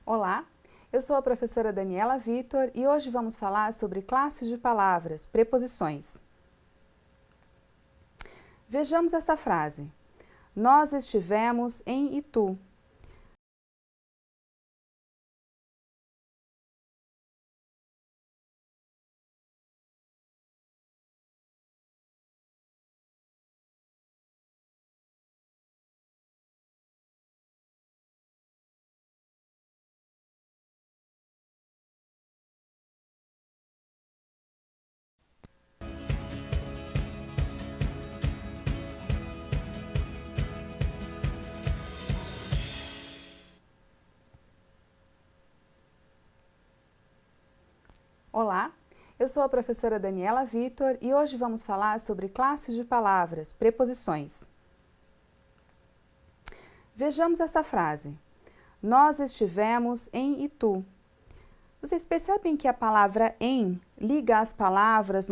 Olá, eu sou a professora Daniela Vitor e hoje vamos falar sobre classes de palavras, preposições. Vejamos essa frase. Nós estivemos em Itu. Olá, eu sou a professora Daniela Vitor e hoje vamos falar sobre classes de palavras, preposições. Vejamos essa frase. Nós estivemos em Itu. Vocês percebem que a palavra em liga as palavras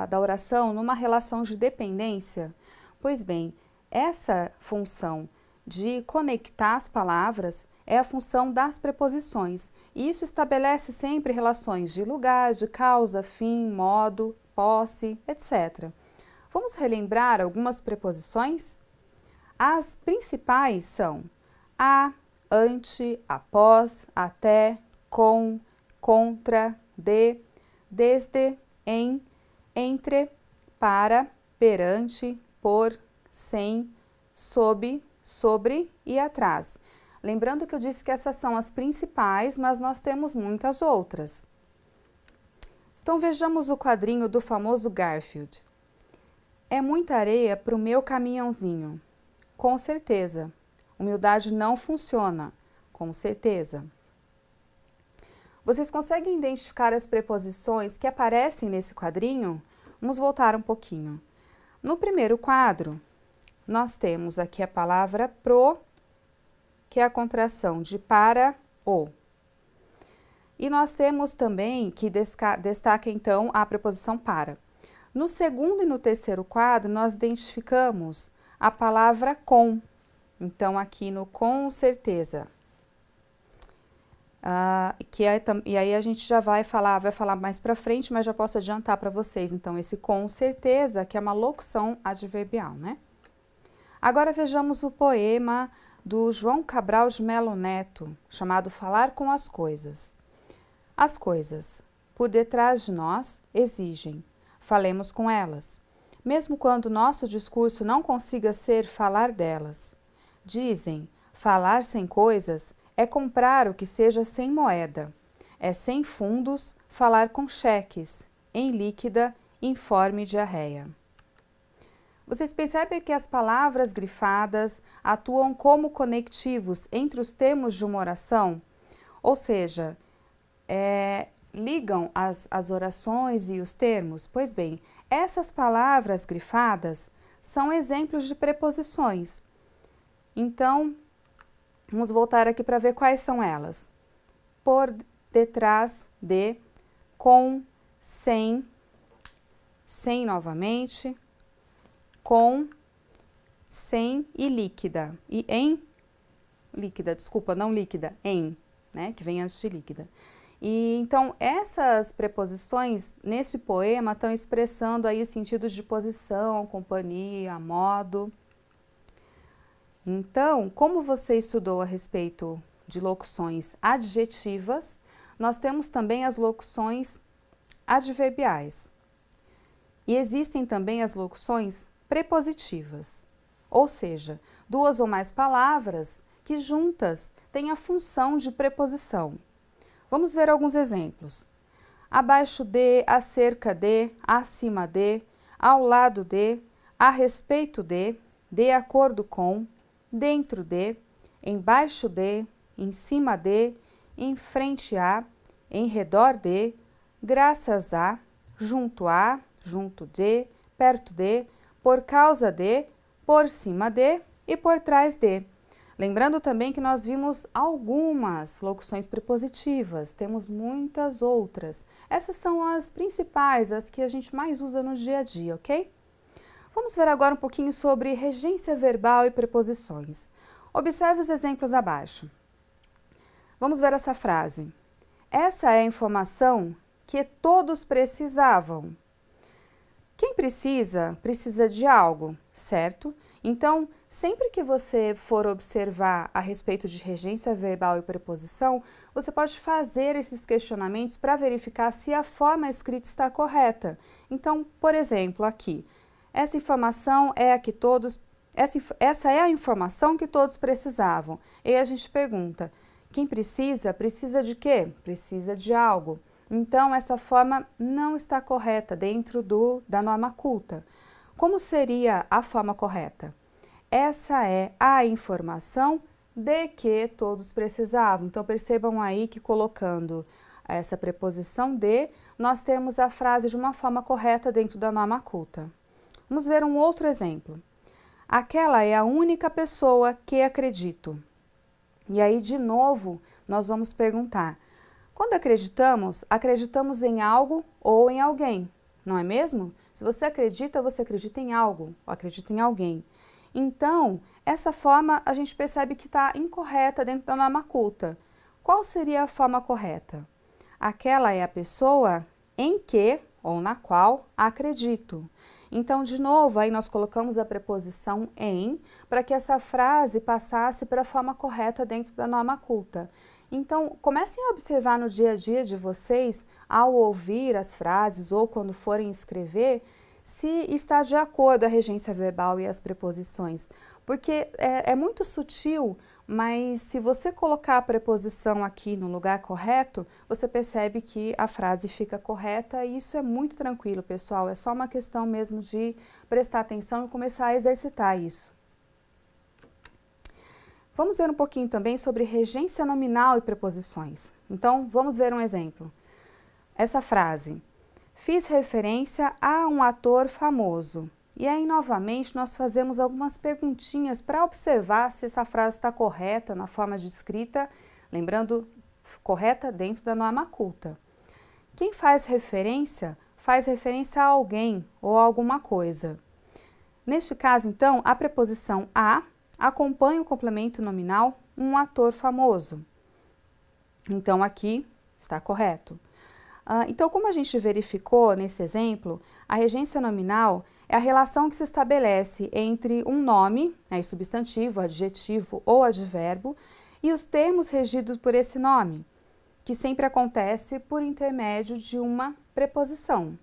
da oração numa relação de dependência? Pois bem, essa função de conectar as palavras é a função das preposições. E isso estabelece sempre relações de lugar, de causa, fim, modo, posse, etc. Vamos relembrar algumas preposições? As principais são a, ante, após, até, com, contra, de, desde, em, entre, para, perante, por, sem, sob, sobre e atrás. Lembrando que eu disse que essas são as principais, mas nós temos muitas outras. Então vejamos o quadrinho do famoso Garfield. É muita areia para o meu caminhãozinho. Com certeza. Humildade não funciona. Com certeza. Vocês conseguem identificar as preposições que aparecem nesse quadrinho? Vamos voltar um pouquinho. No primeiro quadro, nós temos aqui a palavra pro, que é a contração de para, o. E nós temos também, que destaca então a preposição para. No segundo e no terceiro quadro, nós identificamos a palavra com. Então, aqui no com certeza. E aí a gente já vai falar mais para frente, mas já posso adiantar para vocês. Então, esse com certeza, que é uma locução adverbial, né? Agora vejamos o poema do João Cabral de Melo Neto, chamado Falar com as Coisas. As coisas, por detrás de nós, exigem. Falemos com elas, mesmo quando nosso discurso não consiga ser falar delas. Dizem, falar sem coisas é comprar o que seja sem moeda. É sem fundos falar com cheques, em líquida, informe diarreia. Vocês percebem que as palavras grifadas atuam como conectivos entre os termos de uma oração? Ou seja, ligam as orações e os termos? Pois bem, essas palavras grifadas são exemplos de preposições. Então, vamos voltar aqui para ver quais são elas. Por detrás de, com, sem novamente, com, sem e líquida. E em, líquida, desculpa, não líquida, em, né, que vem antes de líquida. E então, essas preposições nesse poema estão expressando aí sentidos de posição, companhia, modo. Então, como você estudou a respeito de locuções adjetivas, nós temos também as locuções adverbiais. E existem também as locuções prepositivas, ou seja, duas ou mais palavras que juntas têm a função de preposição. Vamos ver alguns exemplos. Abaixo de, acerca de, acima de, ao lado de, a respeito de acordo com, dentro de, embaixo de, em cima de, em frente a, em redor de, graças a, junto de, perto de, por causa de, por cima de e por trás de. Lembrando também que nós vimos algumas locuções prepositivas, temos muitas outras. Essas são as principais, as que a gente mais usa no dia a dia, ok? Vamos ver agora um pouquinho sobre regência verbal e preposições. Observe os exemplos abaixo. Vamos ver essa frase. Essa é a informação que todos precisavam. Quem precisa, precisa de algo, certo? Então, sempre que você for observar a respeito de regência verbal e preposição, você pode fazer esses questionamentos para verificar se a forma escrita está correta. Então, por exemplo, aqui, essa informação é a que todos, essa é a informação que todos precisavam. E aí a gente pergunta, quem precisa, precisa de quê? Precisa de algo. Então, essa forma não está correta dentro da norma culta. Como seria a forma correta? Essa é a informação de que todos precisavam. Então, percebam aí que colocando essa preposição de, nós temos a frase de uma forma correta dentro da norma culta. Vamos ver um outro exemplo. Aquela é a única pessoa que acredito. E aí, de novo, nós vamos perguntar. Quando acreditamos, acreditamos em algo ou em alguém, não é mesmo? Se você acredita em algo, ou acredita em alguém. Então, essa forma a gente percebe que está incorreta dentro da norma culta. Qual seria a forma correta? Aquela é a pessoa em que ou na qual acredito. Então, de novo, aí nós colocamos a preposição em para que essa frase passasse para a forma correta dentro da norma culta. Então, comecem a observar no dia a dia de vocês, ao ouvir as frases ou quando forem escrever, se está de acordo a regência verbal e as preposições. Porque é muito sutil, mas se você colocar a preposição aqui no lugar correto, você percebe que a frase fica correta e isso é muito tranquilo, pessoal. É só uma questão mesmo de prestar atenção e começar a exercitar isso. Vamos ver um pouquinho também sobre regência nominal e preposições. Então, vamos ver um exemplo. Essa frase, fiz referência a um ator famoso. E aí, novamente, nós fazemos algumas perguntinhas para observar se essa frase está correta na forma de escrita, lembrando, correta dentro da norma culta. Quem faz referência a alguém ou a alguma coisa. Neste caso, então, a preposição a acompanha o complemento nominal um ator famoso. Então, aqui está correto. Então, como a gente verificou nesse exemplo, a regência nominal é a relação que se estabelece entre um nome, substantivo, adjetivo ou advérbio, e os termos regidos por esse nome, que sempre acontece por intermédio de uma preposição.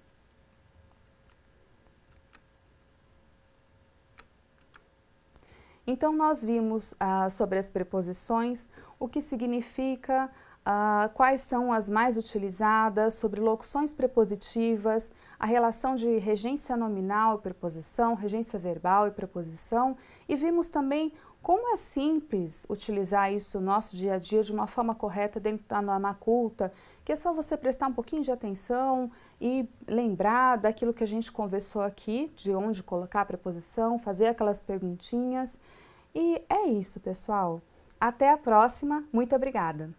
Então, nós vimos sobre as preposições, o que significa, quais são as mais utilizadas, sobre locuções prepositivas, a relação de regência nominal e preposição, regência verbal e preposição, e vimos também como é simples utilizar isso no nosso dia a dia de uma forma correta dentro da norma culta, que é só você prestar um pouquinho de atenção e lembrar daquilo que a gente conversou aqui, de onde colocar a preposição, fazer aquelas perguntinhas. E é isso, pessoal. Até a próxima. Muito obrigada.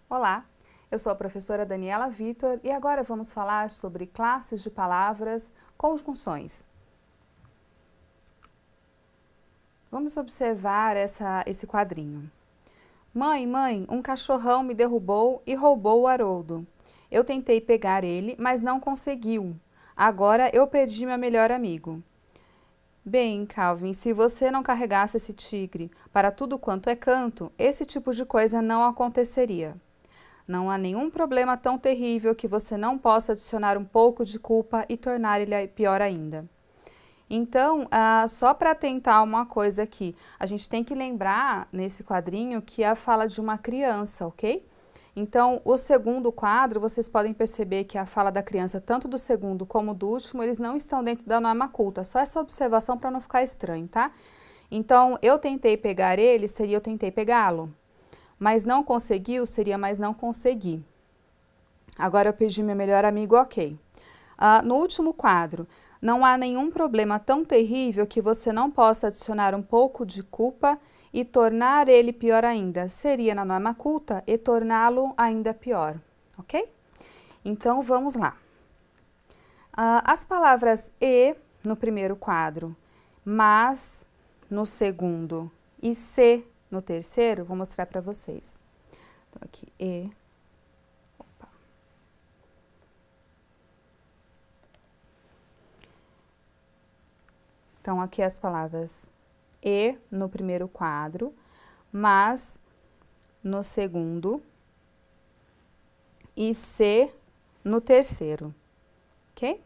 Olá, eu sou a professora Daniela Vitor e agora vamos falar sobre classes de palavras, conjunções. Vamos observar esse quadrinho. Mãe, mãe, um cachorrão me derrubou e roubou o Haroldo. Eu tentei pegar ele, mas não conseguiu. Agora eu perdi meu melhor amigo. Bem, Calvin, se você não carregasse esse tigre para tudo quanto é canto, esse tipo de coisa não aconteceria. Não há nenhum problema tão terrível que você não possa adicionar um pouco de culpa e tornar ele pior ainda. Então, só para atentar uma coisa aqui, a gente tem que lembrar nesse quadrinho que é a fala de uma criança, ok? Então, o segundo quadro, vocês podem perceber que a fala da criança, tanto do segundo como do último, eles não estão dentro da norma culta. Só essa observação para não ficar estranho, tá? Então, eu tentei pegar ele, seria eu tentei pegá-lo. Mas não conseguiu, seria mas não consegui. Agora eu pedi meu melhor amigo, ok. No último quadro, não há nenhum problema tão terrível que você não possa adicionar um pouco de culpa e tornar ele pior ainda. Seria na norma culta e torná-lo ainda pior, ok? Então, vamos lá. As palavras e no primeiro quadro, mas no segundo e se no terceiro, vou mostrar para vocês. Então, aqui, e. Opa. Então, aqui as palavras e no primeiro quadro, mas no segundo e se no terceiro, ok?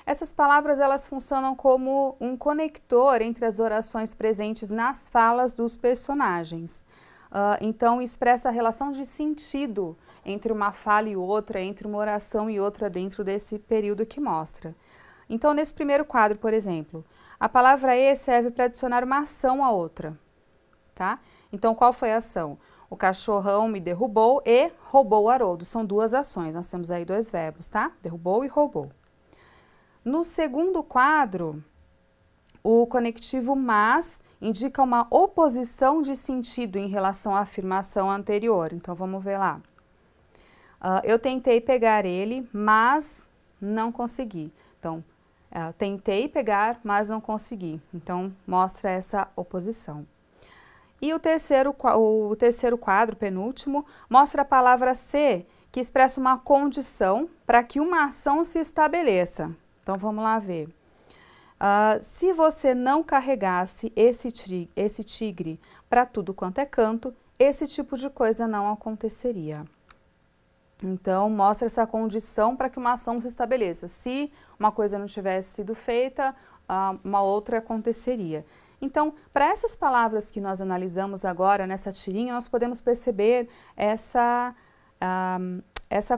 Essas palavras, elas funcionam como um conector entre as orações presentes nas falas dos personagens. Então, expressa a relação de sentido entre uma fala e outra, entre uma oração e outra dentro desse período que mostra. Então, nesse primeiro quadro, por exemplo, a palavra e serve para adicionar uma ação à outra, tá? Então, qual foi a ação? O cachorrão me derrubou e roubou o Haroldo. São duas ações, nós temos aí dois verbos, tá? Derrubou e roubou. No segundo quadro, o conectivo mas indica uma oposição de sentido em relação à afirmação anterior. Então, vamos ver lá. Eu tentei pegar ele, mas não consegui. Então, tentei pegar, mas não consegui. Então, mostra essa oposição. E o terceiro quadro, penúltimo, mostra a palavra se, que expressa uma condição para que uma ação se estabeleça. Então, vamos lá ver. Se você não carregasse esse tigre para tudo quanto é canto, esse tipo de coisa não aconteceria. Então, mostra essa condição para que uma ação se estabeleça. Se uma coisa não tivesse sido feita, uma outra aconteceria. Então, para essas palavras que nós analisamos agora nessa tirinha, nós podemos perceber essa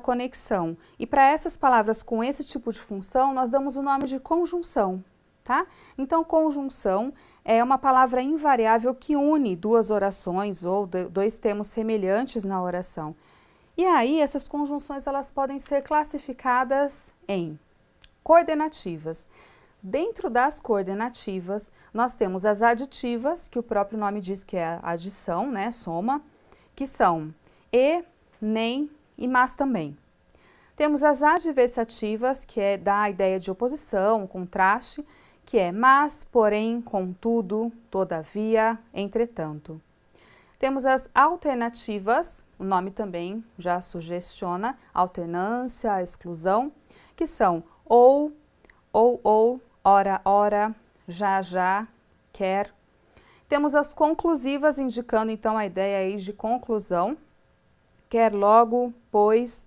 conexão. E para essas palavras com esse tipo de função, nós damos o nome de conjunção, tá? Então, conjunção é uma palavra invariável que une duas orações ou dois termos semelhantes na oração. E aí, essas conjunções, elas podem ser classificadas em coordenativas. Dentro das coordenativas, nós temos as aditivas, que o próprio nome diz que é adição, né, soma, que são e, nem e mas também. Temos as adversativas, que dá a ideia de oposição, contraste, que é mas, porém, contudo, todavia, entretanto. Temos as alternativas, o nome também já sugestiona, alternância, exclusão, que são ou, ora, ora, já, já, quer. Temos as conclusivas, indicando então a ideia aí de conclusão, quer logo, pois,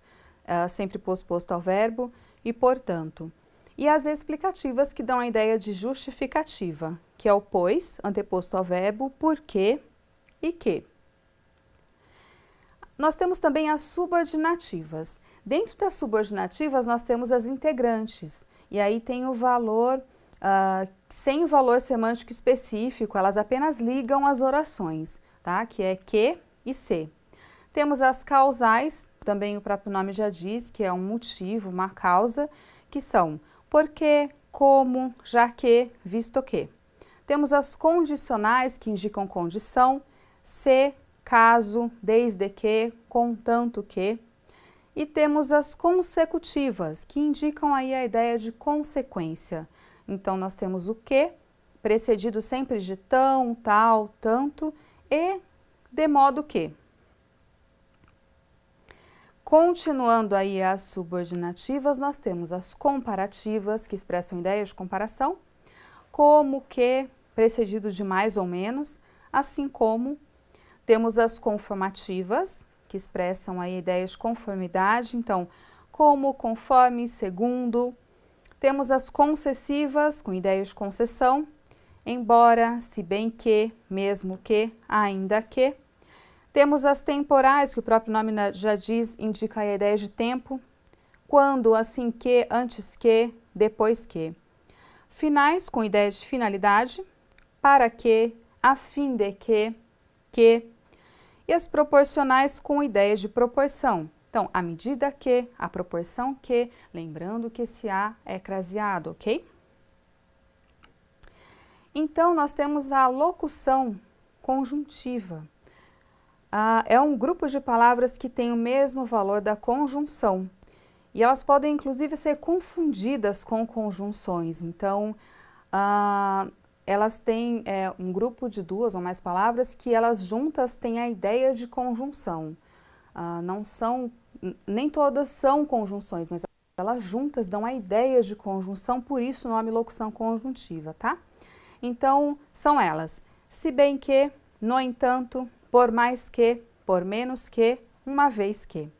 sempre posto ao verbo, e portanto. E as explicativas, que dão a ideia de justificativa, que é o pois, anteposto ao verbo, porque e que. Nós temos também as subordinativas. Dentro das subordinativas, nós temos as integrantes. E aí tem o valor, sem o valor semântico específico, elas apenas ligam as orações, tá? Que é que e se. Temos as causais, também o próprio nome já diz, que é um motivo, uma causa, que são porque, como, já que, visto que. Temos as condicionais, que indicam condição, se, caso, desde que, contanto que. E temos as consecutivas, que indicam aí a ideia de consequência. Então, nós temos o que, precedido sempre de tão, tal, tanto, e de modo que. Continuando aí as subordinativas, nós temos as comparativas, que expressam ideia de comparação, como que, precedido de mais ou menos, assim como temos as conformativas, que expressam a ideia de conformidade, então, como, conforme, segundo. Temos as concessivas, com ideia de concessão, embora, se bem que, mesmo que, ainda que. Temos as temporais, que o próprio nome já diz, indica a ideia de tempo, quando, assim que, antes que, depois que. Finais, com ideia de finalidade, para que, a fim de que. E as proporcionais com ideias de proporção. Então, à medida que, a proporção que, lembrando que esse A é craseado, ok? Então, nós temos a locução conjuntiva. É um grupo de palavras que tem o mesmo valor da conjunção. E elas podem, inclusive, ser confundidas com conjunções. Então, elas têm um grupo de duas ou mais palavras que elas juntas têm a ideia de conjunção. Não são, nem todas são conjunções, mas elas juntas dão a ideia de conjunção, por isso o nome locução conjuntiva, tá? Então, são elas: se bem que, no entanto, por mais que, por menos que, uma vez que.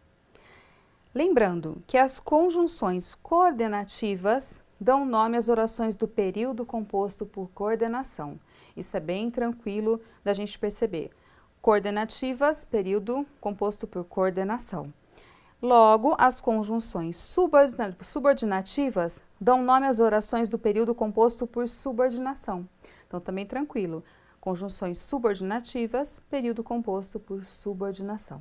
Lembrando que as conjunções coordenativas dão nome às orações do período composto por coordenação. Isso é bem tranquilo da gente perceber. Coordenativas, período composto por coordenação. Logo, as conjunções subordinativas dão nome às orações do período composto por subordinação. Então, também tranquilo. Conjunções subordinativas, período composto por subordinação.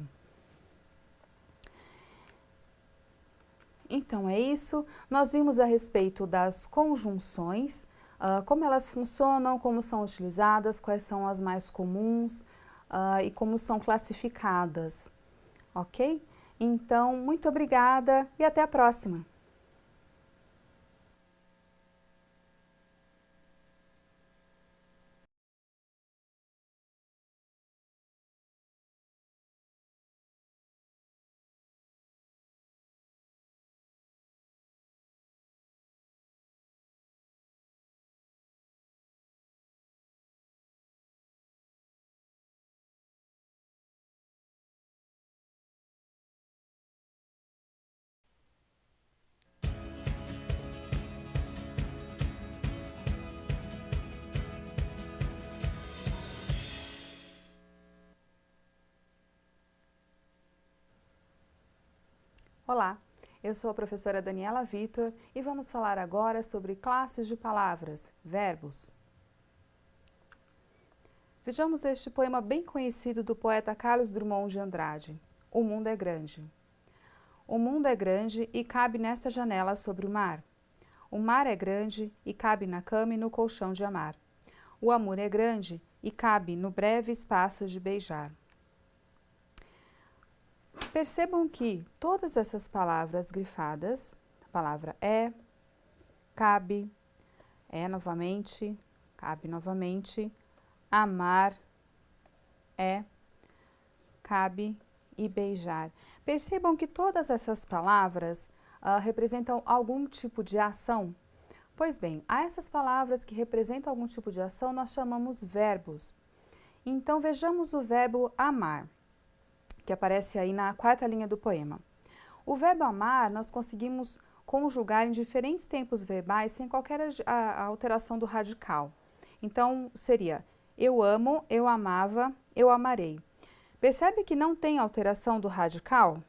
Então, é isso. Nós vimos a respeito das conjunções, como elas funcionam, como são utilizadas, quais são as mais comuns e como são classificadas, ok? Então, muito obrigada e até a próxima! Olá, eu sou a professora Daniela Vitor e vamos falar agora sobre classes de palavras, verbos. Vejamos este poema bem conhecido do poeta Carlos Drummond de Andrade, O Mundo é Grande. O mundo é grande e cabe nesta janela sobre o mar. O mar é grande e cabe na cama e no colchão de amar. O amor é grande e cabe no breve espaço de beijar. Percebam que todas essas palavras grifadas, a palavra cabe, novamente, cabe novamente, amar, cabe e beijar. Percebam que todas essas palavras representam algum tipo de ação. Pois bem, a essas palavras que representam algum tipo de ação nós chamamos verbos. Então vejamos o verbo amar, que aparece aí na quarta linha do poema. O verbo amar nós conseguimos conjugar em diferentes tempos verbais sem qualquer alteração do radical. Então seria eu amo, eu amava, eu amarei. Percebe que não tem alteração do radical?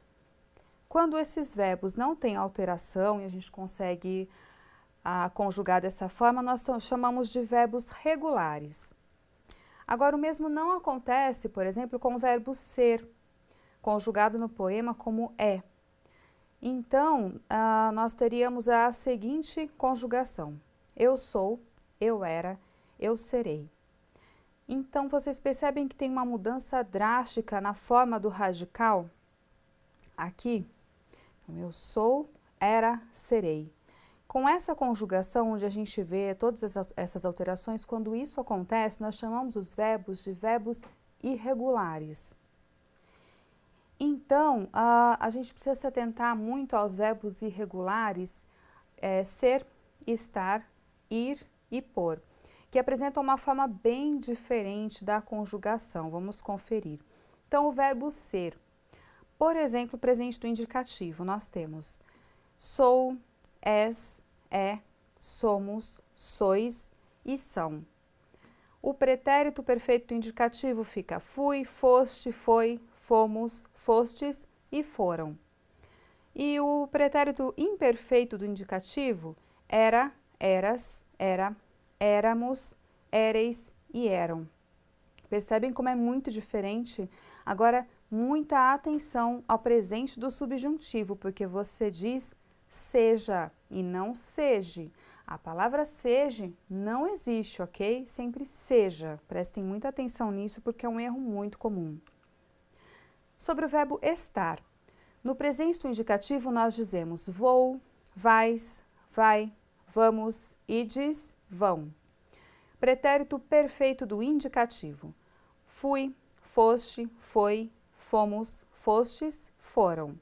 Quando esses verbos não têm alteração e a gente consegue conjugar dessa forma, nós chamamos de verbos regulares. Agora, o mesmo não acontece, por exemplo, com o verbo ser, conjugado no poema como é. Então, nós teríamos a seguinte conjugação: eu sou, eu era, eu serei. Então, vocês percebem que tem uma mudança drástica na forma do radical? Aqui, então, eu sou, era, serei. Com essa conjugação, onde a gente vê todas essas alterações, quando isso acontece, nós chamamos os verbos de verbos irregulares. Então, a gente precisa se atentar muito aos verbos irregulares, ser, estar, ir e por. que apresentam uma forma bem diferente da conjugação. Vamos conferir. Então, o verbo ser. Por exemplo, presente do indicativo, nós temos sou, és, é, somos, sois e são. O pretérito perfeito do indicativo fica fui, foste, foi, fomos, fostes e foram. E o pretérito imperfeito do indicativo era, eras, era, éramos, éreis e eram. Percebem como é muito diferente? Agora, muita atenção ao presente do subjuntivo, porque você diz seja e não seja. A palavra seja não existe, ok? Sempre seja. Prestem muita atenção nisso, porque é um erro muito comum. Sobre o verbo estar. No presente do indicativo, nós dizemos vou, vais, vai, vamos, ides, vão. Pretérito perfeito do indicativo. Fui, foste, foi, fomos, fostes, foram.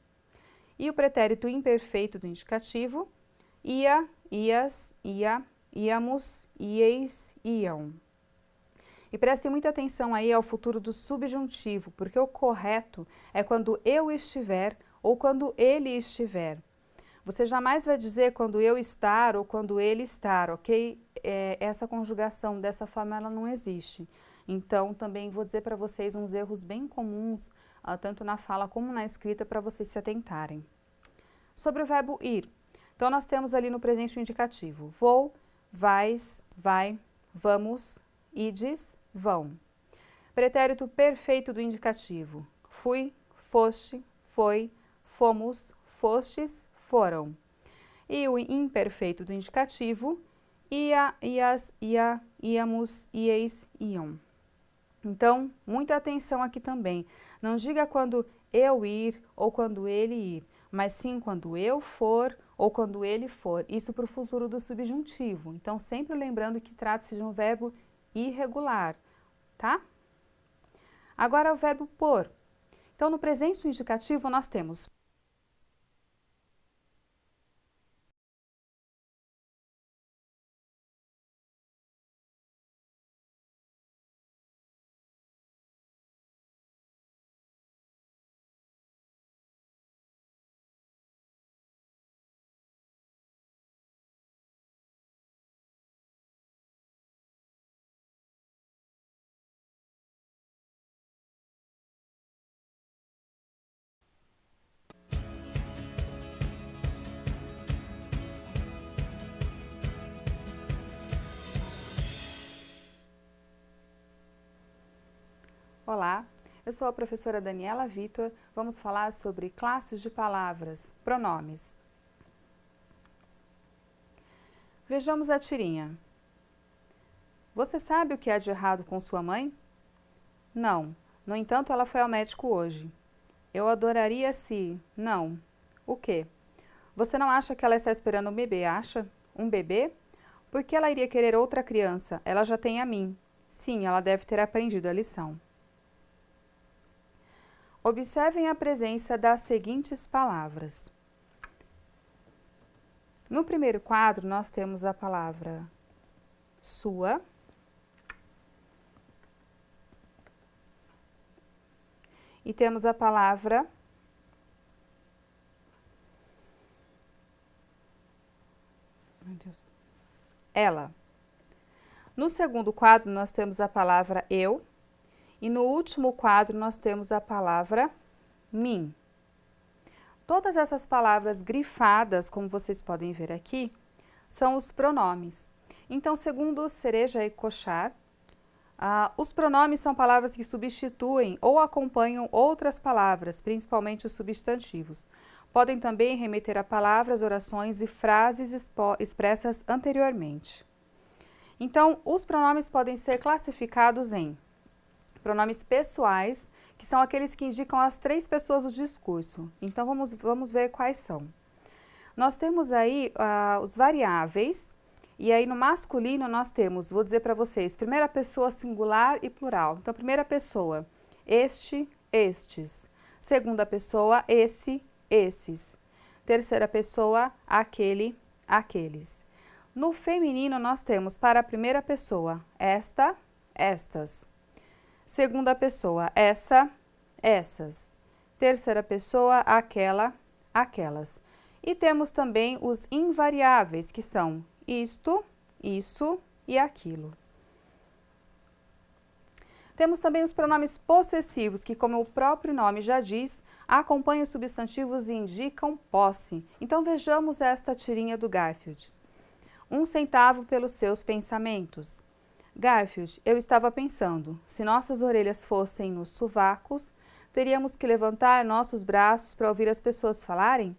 E o pretérito imperfeito do indicativo, ia, ias, ia, íamos, ieis, iam. E preste muita atenção aí ao futuro do subjuntivo, porque o correto é quando eu estiver ou quando ele estiver. Você jamais vai dizer quando eu estar ou quando ele estar, ok? Essa conjugação dessa forma ela não existe. Então, também vou dizer para vocês uns erros bem comuns, tanto na fala como na escrita, para vocês se atentarem. Sobre o verbo ir. Então, nós temos ali no presente o indicativo. Vou, vais, vai, vamos, ides, vão. Pretérito perfeito do indicativo. Fui, foste, foi, fomos, fostes, foram. E o imperfeito do indicativo. Ia, ias, ia, íamos, ieis, iam. Então, muita atenção aqui também. Não diga quando eu ir ou quando ele ir, mas sim quando eu for ou quando ele for. Isso para o futuro do subjuntivo. Então, sempre lembrando que trata-se de um verbo irregular, tá? Agora, o verbo por. Então, no presente do indicativo, nós temos Olá, eu sou a professora Daniela Vitor. Vamos falar sobre classes de palavras, pronomes. Vejamos a tirinha. Você sabe o que há de errado com sua mãe? Não. No entanto, ela foi ao médico hoje. Eu adoraria se... Não. O quê? Você não acha que ela está esperando um bebê, acha? Um bebê? Por que ela iria querer outra criança? Ela já tem a mim. Sim, ela deve ter aprendido a lição. Observem a presença das seguintes palavras. No primeiro quadro, nós temos a palavra sua. E temos a palavra ela. No segundo quadro, nós temos a palavra eu. E no último quadro, nós temos a palavra mim. Todas essas palavras grifadas, como vocês podem ver aqui, são os pronomes. Então, segundo Cereja e Kochar, os pronomes são palavras que substituem ou acompanham outras palavras, principalmente os substantivos. Podem também remeter a palavras, orações e frases expressas anteriormente. Então, os pronomes podem ser classificados em pronomes pessoais, que são aqueles que indicam as três pessoas do discurso. Então, vamos ver quais são. Nós temos aí os variáveis, e aí no masculino nós temos, vou dizer para vocês, primeira pessoa singular e plural. Então, primeira pessoa, este, estes. Segunda pessoa, esse, esses. Terceira pessoa, aquele, aqueles. No feminino, nós temos para a primeira pessoa, esta, estas. Segunda pessoa, essa, essas. Terceira pessoa, aquela, aquelas. E temos também os invariáveis, que são isto, isso e aquilo. Temos também os pronomes possessivos, que, como o próprio nome já diz, acompanham os substantivos e indicam posse. Então, vejamos esta tirinha do Garfield. 1 centavo pelos seus pensamentos. Garfield, eu estava pensando, se nossas orelhas fossem nos sovacos, teríamos que levantar nossos braços para ouvir as pessoas falarem?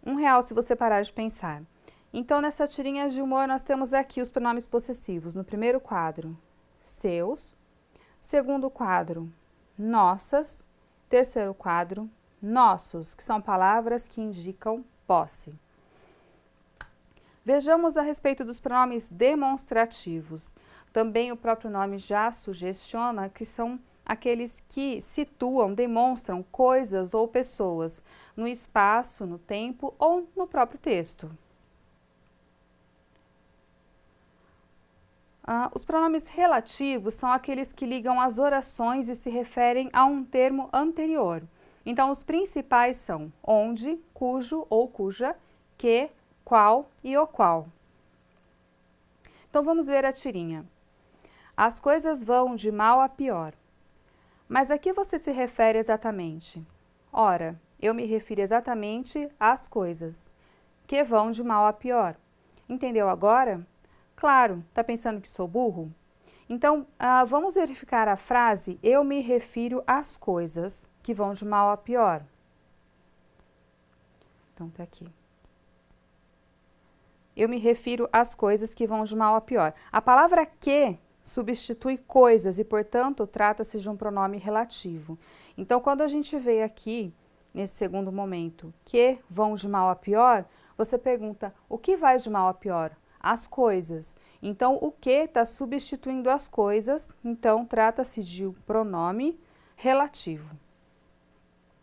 R$1 se você parar de pensar. Então, nessa tirinha de humor, nós temos aqui os pronomes possessivos. No primeiro quadro, seus. Segundo quadro, nossas. Terceiro quadro, nossos, que são palavras que indicam posse. Vejamos a respeito dos pronomes demonstrativos. Também o próprio nome já sugestiona que são aqueles que situam, demonstram coisas ou pessoas no espaço, no tempo ou no próprio texto. Os pronomes relativos são aqueles que ligam as orações e se referem a um termo anterior. Então, os principais são onde, cujo ou cuja, que, qual e o qual. Então, vamos ver a tirinha. As coisas vão de mal a pior. Mas a que você se refere exatamente? Ora, eu me refiro exatamente às coisas que vão de mal a pior. Entendeu agora? Claro, tá pensando que sou burro? Então, vamos verificar a frase eu me refiro às coisas que vão de mal a pior. Então, tá aqui. Eu me refiro às coisas que vão de mal a pior. A palavra que substitui coisas e, portanto, trata-se de um pronome relativo. Então, quando a gente vê aqui, nesse segundo momento, que vão de mal a pior, você pergunta, o que vai de mal a pior? As coisas. Então, o que está substituindo as coisas, então, trata-se de um pronome relativo.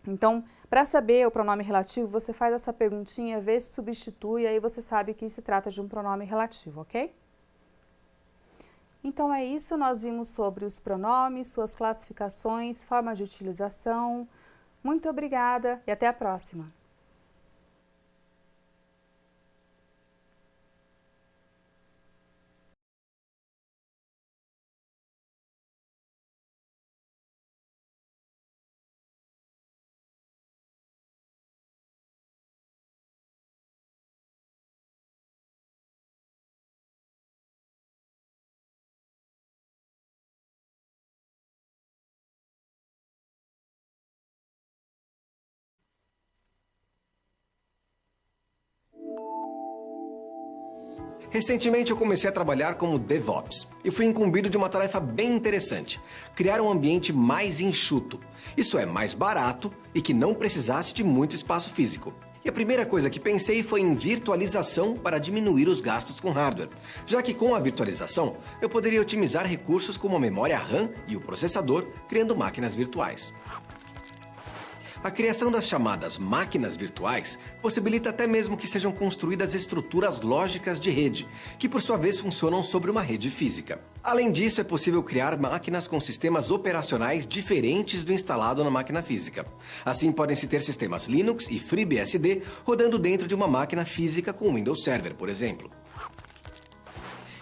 Então, para saber o pronome relativo, você faz essa perguntinha, vê se substitui, aí você sabe que se trata de um pronome relativo, ok? Então, é isso. Nós vimos sobre os pronomes, suas classificações, formas de utilização. Muito obrigada e até a próxima! Recentemente eu comecei a trabalhar como DevOps e fui incumbido de uma tarefa bem interessante: criar um ambiente mais enxuto, isso é, mais barato e que não precisasse de muito espaço físico. E a primeira coisa que pensei foi em virtualização para diminuir os gastos com hardware, já que com a virtualização eu poderia otimizar recursos como a memória RAM e o processador, criando máquinas virtuais. A criação das chamadas máquinas virtuais possibilita até mesmo que sejam construídas estruturas lógicas de rede, que por sua vez funcionam sobre uma rede física. Além disso, é possível criar máquinas com sistemas operacionais diferentes do instalado na máquina física. Assim, podem-se ter sistemas Linux e FreeBSD rodando dentro de uma máquina física com Windows Server, por exemplo.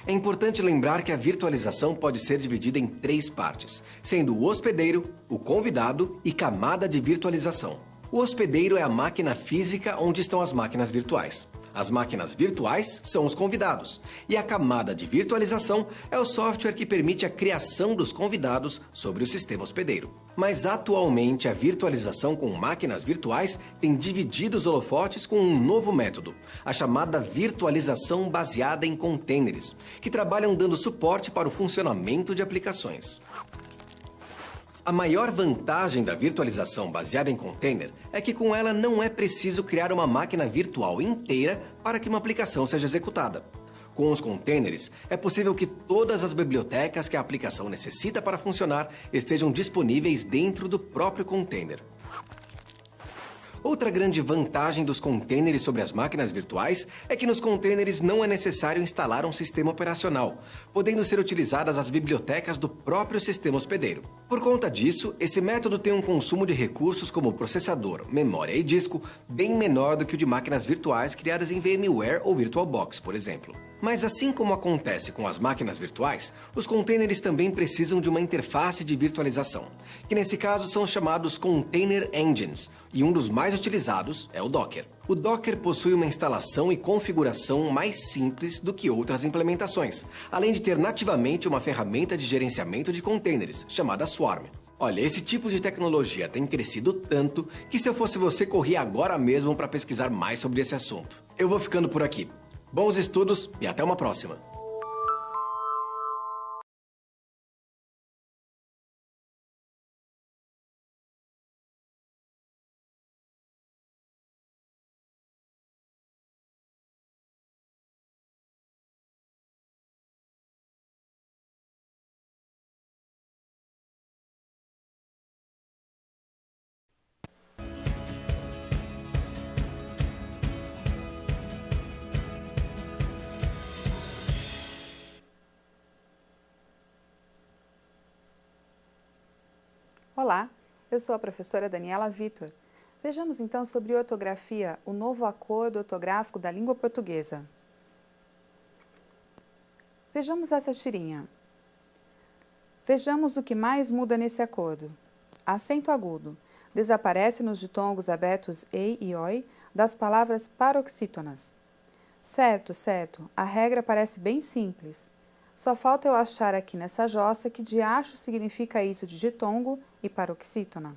É importante lembrar que a virtualização pode ser dividida em 3 partes, sendo o hospedeiro, o convidado e camada de virtualização. O hospedeiro é a máquina física onde estão as máquinas virtuais. As máquinas virtuais são os convidados, e a camada de virtualização é o software que permite a criação dos convidados sobre o sistema hospedeiro. Mas atualmente a virtualização com máquinas virtuais tem dividido os holofotes com um novo método, a chamada virtualização baseada em containers, que trabalham dando suporte para o funcionamento de aplicações. A maior vantagem da virtualização baseada em container é que com ela não é preciso criar uma máquina virtual inteira para que uma aplicação seja executada. Com os containers, é possível que todas as bibliotecas que a aplicação necessita para funcionar estejam disponíveis dentro do próprio container. Outra grande vantagem dos containers sobre as máquinas virtuais é que nos containers não é necessário instalar um sistema operacional, podendo ser utilizadas as bibliotecas do próprio sistema hospedeiro. Por conta disso, esse método tem um consumo de recursos como processador, memória e disco bem menor do que o de máquinas virtuais criadas em VMware ou VirtualBox, por exemplo. Mas assim como acontece com as máquinas virtuais, os containers também precisam de uma interface de virtualização, que nesse caso são chamados Container Engines, e um dos mais utilizados é o Docker. O Docker possui uma instalação e configuração mais simples do que outras implementações, além de ter nativamente uma ferramenta de gerenciamento de containers, chamada Swarm. Olha, esse tipo de tecnologia tem crescido tanto que se eu fosse você, corria agora mesmo para pesquisar mais sobre esse assunto. Eu vou ficando por aqui. Bons estudos e até uma próxima! Olá, eu sou a professora Daniela Vitor. Vejamos então sobre ortografia, o novo acordo ortográfico da língua portuguesa. Vejamos essa tirinha. Vejamos o que mais muda nesse acordo. Acento agudo. Desaparece nos ditongos abertos ei e oi das palavras paroxítonas. Certo, certo, a regra parece bem simples. Só falta eu achar aqui nessa jossa que diacho significa isso de ditongo e paroxítona.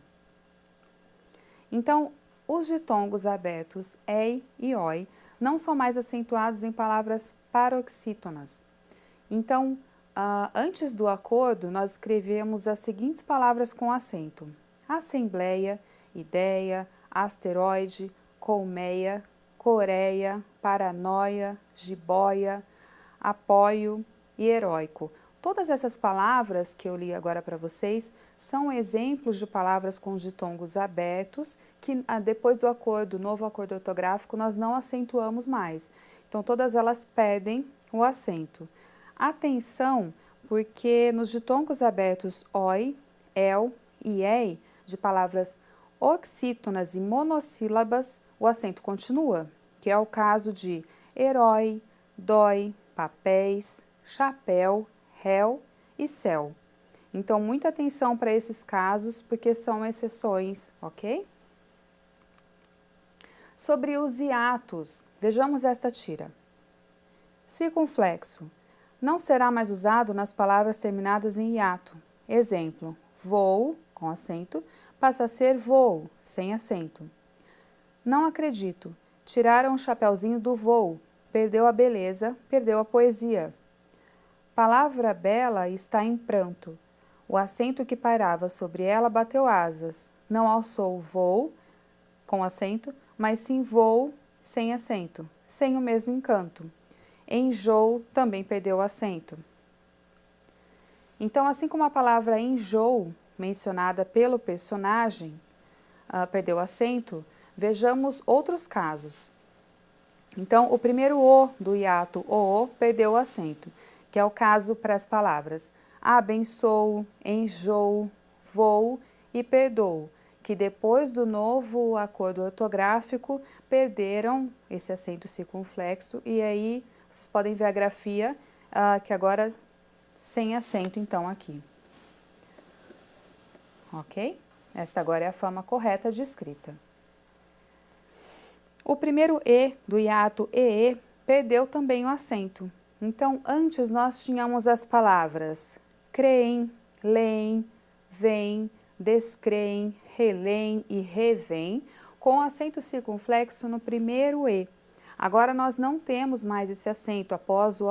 Então, os ditongos abertos ei e oi não são mais acentuados em palavras paroxítonas. Então, antes do acordo, nós escrevemos as seguintes palavras com acento: assembleia, ideia, asteroide, colmeia, coreia, paranoia, jiboia, apoio e heróico. Todas essas palavras que eu li agora para vocês são exemplos de palavras com os ditongos abertos que depois do acordo, novo acordo ortográfico, nós não acentuamos mais. Então, todas elas perdem o acento. Atenção, porque nos ditongos abertos oi, el e ei, de palavras oxítonas e monossílabas, o acento continua, que é o caso de herói, dói, papéis, chapéu, réu e céu. Então, muita atenção para esses casos, porque são exceções, ok? Sobre os hiatos, vejamos esta tira. Circunflexo. Não será mais usado nas palavras terminadas em hiato. Exemplo, vou, com acento, passa a ser voo, sem acento. Não acredito. Tiraram o chapeuzinho do voo. Perdeu a beleza, perdeu a poesia. Palavra bela está em pranto. O acento que pairava sobre ela bateu asas. Não alçou voo, com acento, mas sim voo, sem acento, sem o mesmo encanto. Enjoo também perdeu o acento. Então, assim como a palavra enjoo, mencionada pelo personagem, perdeu o acento, vejamos outros casos. Então, o primeiro O do hiato o perdeu o acento, que é o caso para as palavras abençoo, enjoo, vou e perdoo, que depois do novo acordo ortográfico perderam esse acento circunflexo e aí vocês podem ver a grafia que agora sem acento então aqui. Ok? Esta agora é a forma correta de escrita. O primeiro E do hiato EE perdeu também o acento. Então, antes nós tínhamos as palavras creem, leem, vêm, descreem, releem e revêm, com acento circunflexo no primeiro E. Agora nós não temos mais esse acento após o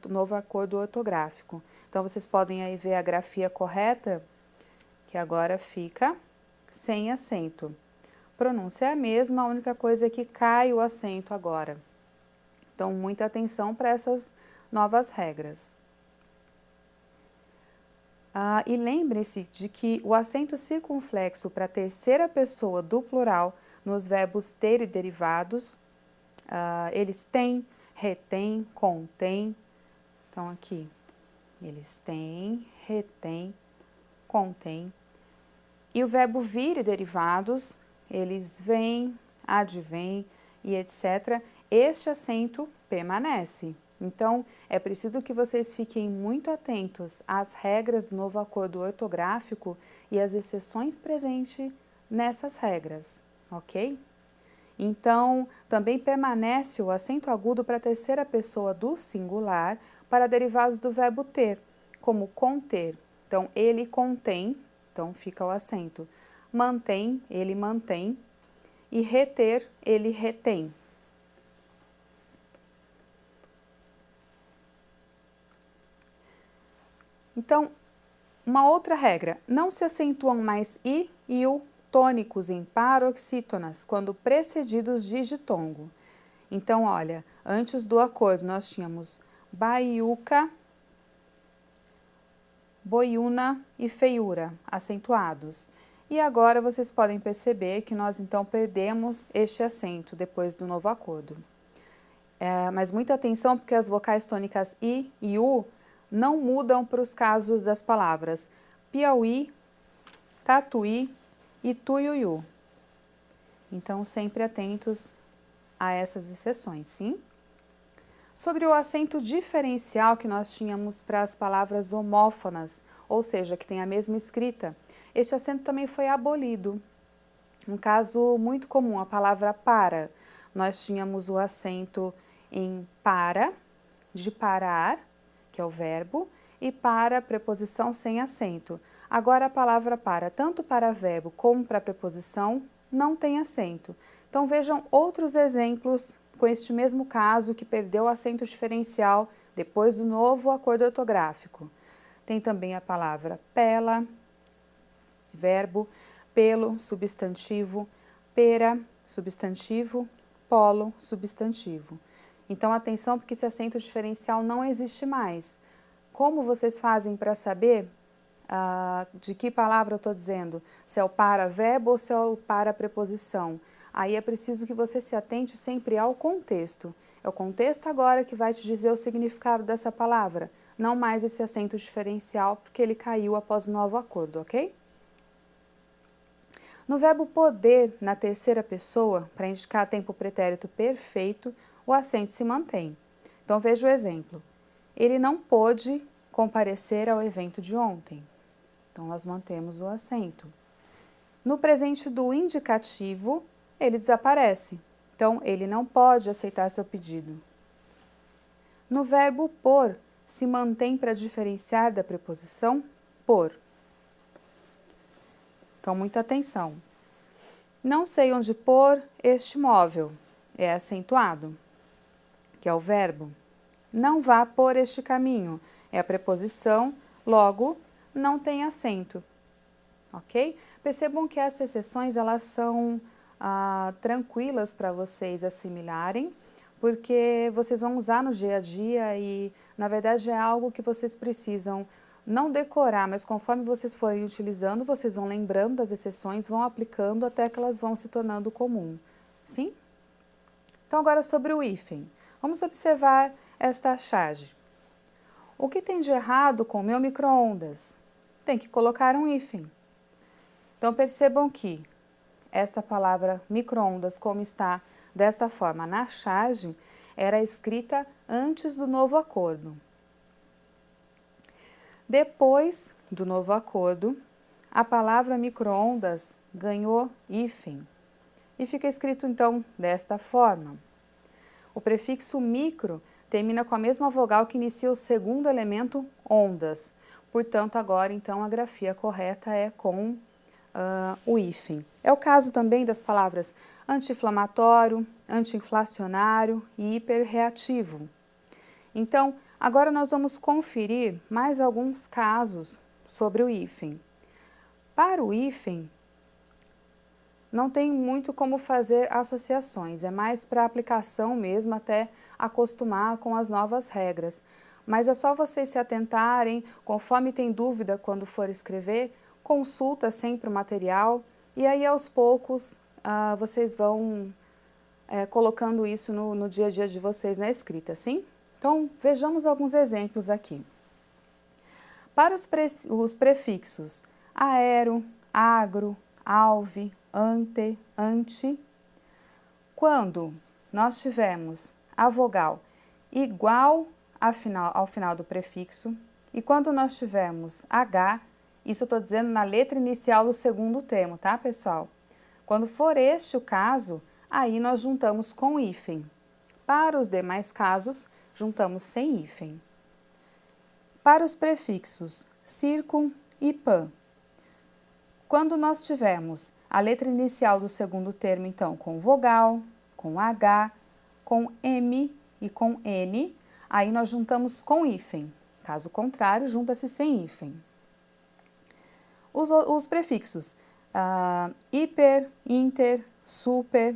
novo acordo ortográfico. Então, vocês podem aí ver a grafia correta, que agora fica sem acento. Pronúncia é a mesma, a única coisa é que cai o acento agora. Então, muita atenção para essas novas regras. E lembre-se de que o acento circunflexo para a terceira pessoa do plural nos verbos ter e derivados. Eles têm, retém, contém. Então, aqui, eles têm, retém, contém. E o verbo vir e derivados, eles vêm, advém e etc. Este acento permanece. Então, é preciso que vocês fiquem muito atentos às regras do novo acordo ortográfico e às exceções presentes nessas regras, ok? Então, também permanece o acento agudo para a terceira pessoa do singular para derivados do verbo ter, como conter. Então, ele contém, então fica o acento. Mantém, ele mantém. E reter, ele retém. Então, uma outra regra, não se acentuam mais i e u tônicos em paroxítonas quando precedidos de ditongo. Então, olha, antes do acordo nós tínhamos baiuca, boiuna e feiura, acentuados. E agora vocês podem perceber que nós então perdemos este acento depois do novo acordo. Mas muita atenção porque as vocais tônicas i e u não mudam para os casos das palavras Piauí, Tatuí e Tuiuiu. Então, sempre atentos a essas exceções, sim? Sobre o acento diferencial que nós tínhamos para as palavras homófonas, ou seja, que tem a mesma escrita, este acento também foi abolido. Um caso muito comum, a palavra para. Nós tínhamos o acento em para, de parar, que é o verbo, e para, preposição sem acento. Agora a palavra para, tanto para verbo como para preposição, não tem acento. Então vejam outros exemplos com este mesmo caso que perdeu o acento diferencial depois do novo acordo ortográfico. Tem também a palavra pela, verbo, pelo, substantivo, pera, substantivo, polo, substantivo. Então, atenção, porque esse acento diferencial não existe mais. Como vocês fazem para saber de que palavra eu estou dizendo? Se é o para verbo ou se é o para preposição? Aí é preciso que você se atente sempre ao contexto. É o contexto agora que vai te dizer o significado dessa palavra, não mais esse acento diferencial, porque ele caiu após o novo acordo, ok? No verbo poder, na terceira pessoa, para indicar tempo pretérito perfeito, o acento se mantém. Então, veja o exemplo. Ele não pôde comparecer ao evento de ontem. Então, nós mantemos o acento. No presente do indicativo, ele desaparece. Então, ele não pode aceitar seu pedido. No verbo por, se mantém para diferenciar da preposição por. Então, muita atenção. Não sei onde pôr este móvel. É acentuado, que é o verbo. Não vá por este caminho. É a preposição, logo, não tem acento. Ok? Percebam que essas exceções, elas são tranquilas para vocês assimilarem, porque vocês vão usar no dia a dia e, na verdade, é algo que vocês precisam não decorar, mas conforme vocês forem utilizando, vocês vão lembrando das exceções, vão aplicando até que elas vão se tornando comum. Sim? Então, agora sobre o hífen. Vamos observar esta charge. O que tem de errado com o meu micro-ondas? Tem que colocar um hífen. Então, percebam que essa palavra micro-ondas, como está desta forma na charge, era escrita antes do novo acordo. Depois do novo acordo, a palavra micro-ondas ganhou hífen e fica escrito então desta forma. O prefixo micro termina com a mesma vogal que inicia o segundo elemento ondas. Portanto, agora então a grafia correta é com o hífen. É o caso também das palavras anti-inflamatório, anti-inflacionário e hiperreativo. Então, agora nós vamos conferir mais alguns casos sobre o hífen. Para o hífen, não tem muito como fazer associações, é mais para aplicação mesmo, até acostumar com as novas regras. Mas é só vocês se atentarem, conforme tem dúvida quando for escrever, consulta sempre o material e aí aos poucos vocês vão colocando isso no dia a dia de vocês na escrita, sim? Então, vejamos alguns exemplos aqui. Para os prefixos aero, agro, alve, ante, anti, quando nós tivermos a vogal igual ao final do prefixo e quando nós tivermos H, isso eu estou dizendo na letra inicial do segundo termo, tá, pessoal? Quando for este o caso, aí nós juntamos com hífen. Para os demais casos, juntamos sem hífen. Para os prefixos circum e pan, quando nós tivermos a letra inicial do segundo termo, então, com vogal, com H, com M e com N, aí nós juntamos com hífen. Caso contrário, junta-se sem hífen. Os prefixos hiper, inter, super,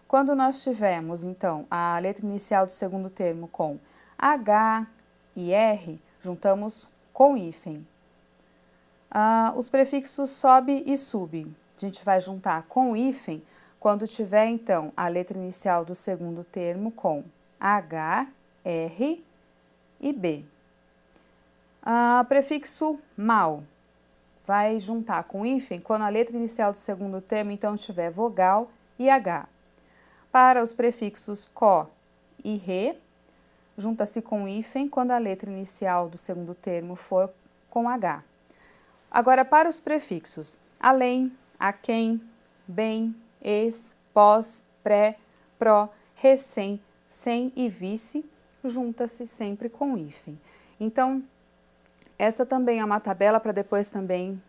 quando nós tivermos, então, a letra inicial do segundo termo com H e R, juntamos com hífen. Os prefixos sobe e sub, a gente vai juntar com hífen quando tiver, então, a letra inicial do segundo termo com H, R e B. Prefixo mal, vai juntar com hífen quando a letra inicial do segundo termo, então, tiver vogal e H. Para os prefixos có e re, junta-se com hífen quando a letra inicial do segundo termo for com H. Agora, para os prefixos além, aquém, bem, ex, pós, pré, pró, recém, sem e vice, junta-se sempre com hífen. Então, essa também é uma tabela para depois também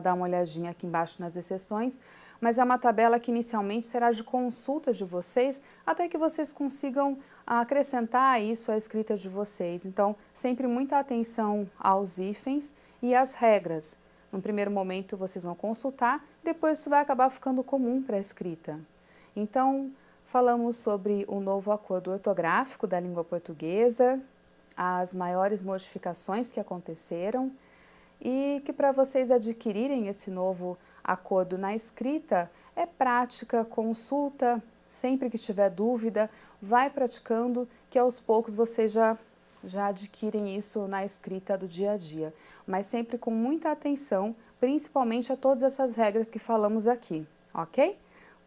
dar uma olhadinha aqui embaixo nas exceções, mas é uma tabela que inicialmente será de consulta de vocês, até que vocês consigam acrescentar isso à escrita de vocês. Então, sempre muita atenção aos hífens e às regras. No primeiro momento vocês vão consultar, depois isso vai acabar ficando comum para a escrita. Então, falamos sobre o novo acordo ortográfico da língua portuguesa, as maiores modificações que aconteceram e que para vocês adquirirem esse novo acordo na escrita é prática, consulta, sempre que tiver dúvida, vai praticando que aos poucos vocês já adquirem isso na escrita do dia a dia, mas sempre com muita atenção, principalmente a todas essas regras que falamos aqui, ok?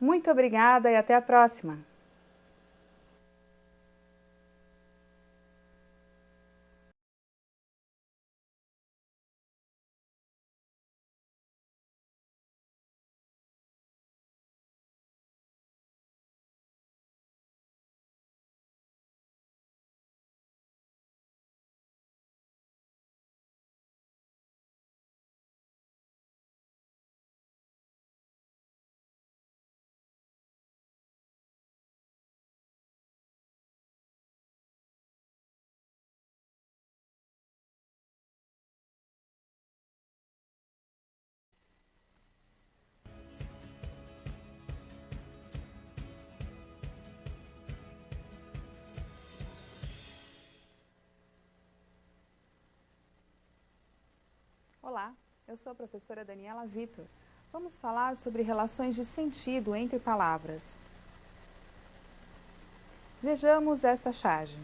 Muito obrigada e até a próxima! Olá, eu sou a professora Daniela Vitor. Vamos falar sobre relações de sentido entre palavras. Vejamos esta charge.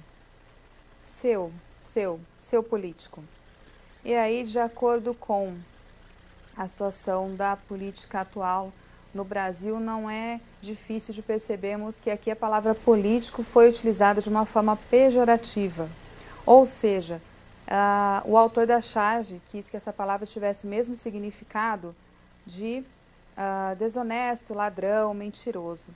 Seu político. E aí, de acordo com a situação da política atual no Brasil, não é difícil de percebermos que aqui a palavra político foi utilizada de uma forma pejorativa. Ou seja, o autor da charge quis que essa palavra tivesse o mesmo significado de desonesto, ladrão, mentiroso.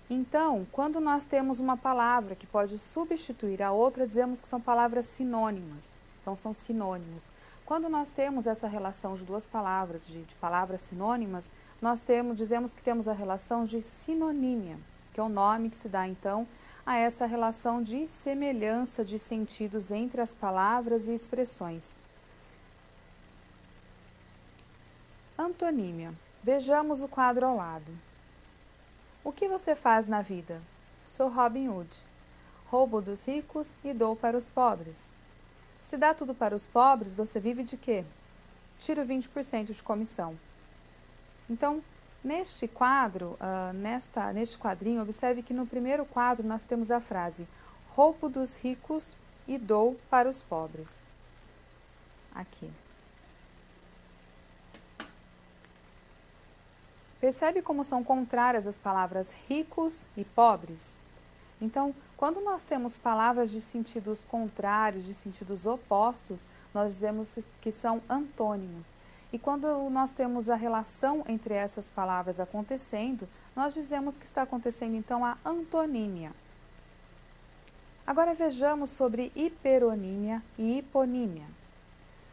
Então, quando nós temos uma palavra que pode substituir a outra, dizemos que são palavras sinônimas. Então, são sinônimos. Quando nós temos essa relação de duas palavras, de palavras sinônimas, nós dizemos que temos a relação de sinonímia, que é o nome que se dá, então, a essa relação de semelhança de sentidos entre as palavras e expressões. Antonímia. Vejamos o quadro ao lado. O que você faz na vida? Sou Robin Hood. Roubo dos ricos e dou para os pobres. Se dá tudo para os pobres, você vive de quê? Tiro 20% de comissão. Então, Neste quadro, neste quadrinho, observe que no primeiro quadro nós temos a frase: roubo dos ricos e dou para os pobres. Aqui. Percebe como são contrárias as palavras ricos e pobres? Então, quando nós temos palavras de sentidos contrários, de sentidos opostos, nós dizemos que são antônimos. E quando nós temos a relação entre essas palavras acontecendo, nós dizemos que está acontecendo então a antonímia. Agora vejamos sobre hiperonímia e hiponímia.